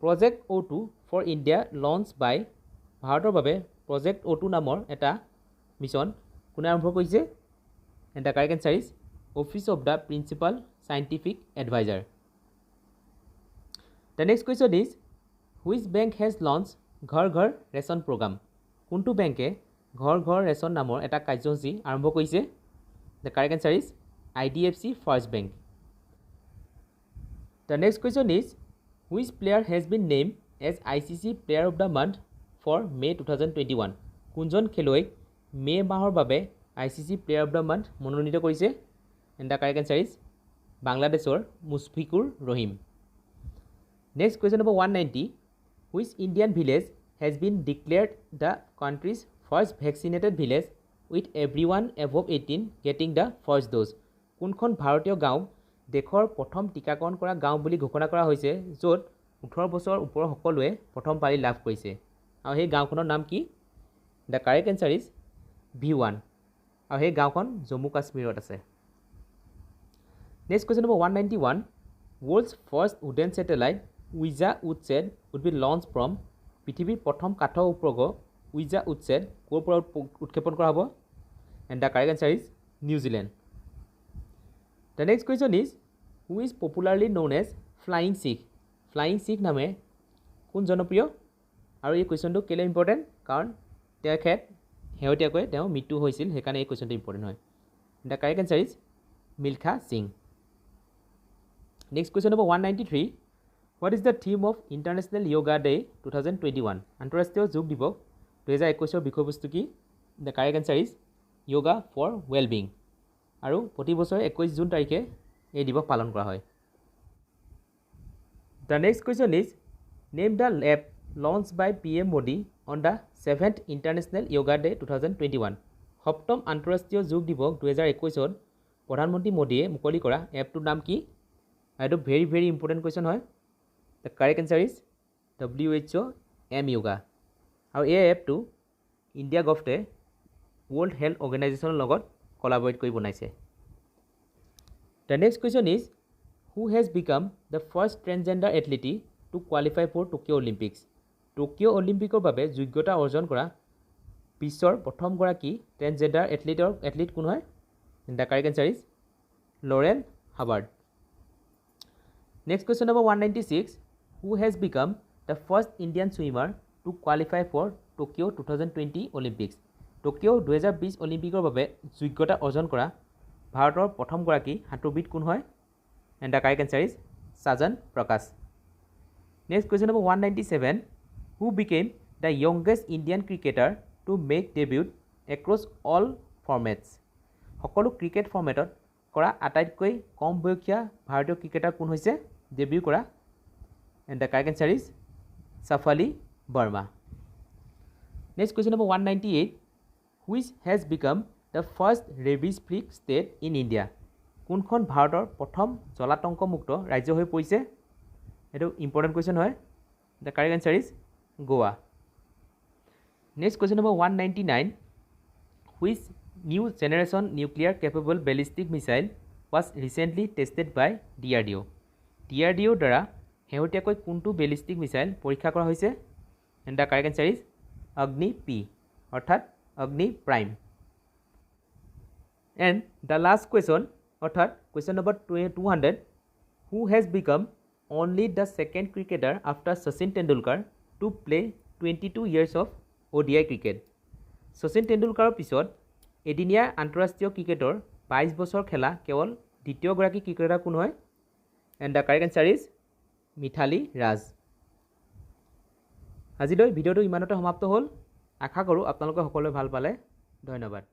project O2 for India launch by ভাৰতৰ বাবে প্ৰজেক্ট O2 নামৰ এটা মিছন কোনে আৰম্ভ কৰিছে and the correct answer is office of the principal scientific adviser the next question is which bank has launch ঘৰ ঘৰ ৰেচন প্ৰগ্ৰাম কোনটো বেংকে ঘৰ ঘৰ ৰেচন নামৰ এটা কাৰ্যসূচী আৰম্ভ কৰিছে the correct answer is IDFC first bank the next question is which player has been name as ICC player of the month for May' 2021 কোনজন খেলুৱৈক মে' মাহৰ বাবে ICC player of the month মনোনীত কৰিছে and the correct answer is বাংলাদেশৰ Mushfiqur Rahim next question number 190 which Indian village has been declared the country's first vaccinated village with everyone above 18 getting the first dose কোনখন ভাৰতীয় গাঁও দেশৰ প্ৰথম টীকাকৰণ কৰা গাঁও বুলি ঘোষণা কৰা হৈছে য'ত 18 বছৰ ওপৰৰ সকলোৱে প্ৰথম পালি লাভ কৰিছে আৰু সেই গাঁওখনৰ নাম কি the correct answer is V1 আৰু সেই গাঁওখন জম্মু কাশ্মীৰত আছে next question number 191 world's first wooden satellite উইজা Woodsat would be launch from পৃথিৱীৰ প্ৰথম কাঠৰ উপগ্ৰহ উইজা উডছেট ক'ৰ পৰা উৎক্ষেপণ কৰা হ'ব and the correct answer is New Zealand the next question is who is popularly known as flying Sikh নামে কোন জনপ্ৰিয় আৰু এই কুৱেশ্যনটো কেলৈ ইম্পৰ্টেণ্ট কাৰণ তেখেত শেহতীয়াকৈ তেওঁ মৃত্যু হৈছিল সেইকাৰণে এই কুৱেশ্যনটো ইম্পৰ্টেণ্ট হয় the correct answer is Milkha Singh next question number 193 what is the theme of international yoga day 2021 আন্তঃৰাষ্ট্ৰীয় যোগ দিৱস 2021 বিষয়বস্তু কি the correct answer is yoga for wellbeing আৰু প্ৰতি বছৰে 21 জুন তাৰিখে এই দিৱস পালন কৰা হয় the next question is name the lab launch by PM Modi on the 7th international yoga day 2021 সপ্তম আন্তঃৰাষ্ট্ৰীয় যোগ দিৱস 2021ত প্ৰধানমন্ত্ৰী মোদীয়ে মুকলি কৰা এপটোৰ নাম কি এইটো ভেৰি ইম্পৰ্টেণ্ট কুৱেশ্যন হয় the correct answer is WHO M yoga আৰু এই এপটো ইণ্ডিয়া গভৰ্ণমেণ্টে ৱৰ্ল্ড হেল্থ অৰ্গেনাইজেশ্যনৰ লগত কলাবৰেট কৰি বনাইছে the next question is who has become the first transgender athlete to qualify for Tokyo' Olympics Tokyo' অলিম্পিকৰ বাবে যোগ্যতা অৰ্জন কৰা বিশ্বৰ প্ৰথমগৰাকী ট্ৰেন্সজেণ্ডাৰ এথলিট কোন হয় the correct answer is Laurel Hubbard next question number 196 who has become the first Indian swimmer to qualify for Tokyo' 2020 Olympics Tokyo' 2020 অলিম্পিকৰ বাবে যোগ্যতা অৰ্জন কৰা ভাৰতৰ প্ৰথমগৰাকী সাঁতোৰবিদ কোন হয় and the correct answer is Sajan Prakash next question number 197 who became the youngest Indian cricketer to make debut across all formats সকলো ক্ৰিকেট ফৰ্মেটত কৰা আটাইতকৈ কম বয়সীয়া ভাৰতীয় ক্ৰিকেটাৰ কোন হৈছে ডেবিউ কৰা and the correct answer is Shafali Verma next question number 198 which has become the first rabies free state in India কোনখন ভাৰতৰ প্ৰথম জলাতংকমুক্ত ৰাজ্য হৈ পৰিছে এইটো ইম্পৰ্টেণ্ট কুৱেশ্যন হয় the correct answer is Goa next question number 199 which new generation nuclear capable ballistic missile was recently tested by DRDOৰ দ্বাৰা শেহতীয়াকৈ কোনটো বেলিষ্টিক মিছাইল পৰীক্ষা কৰা হৈছে and the correct answer is Agni P অৰ্থাৎ Agni prime and the last question অৰ্থাৎ question number 200 who has become only the second cricketer after Sachin Tendulkar to play 22 years of ODI cricket Sachin তেণ্ডুলকাৰৰ পিছত এদিনীয়া আন্তঃৰাষ্ট্ৰীয় ক্ৰিকেটৰ 22 বছৰ খেলা কেৱল দ্বিতীয়গৰাকী ক্ৰিকেটাৰ কোন হয় and the correct answer is Mithali Raj আজিলৈ ভিডিঅ'টো ইমানতে সমাপ্ত হ'ল আশা কৰোঁ আপোনালোকে সকলোৱে ভাল পালে ধন্যবাদ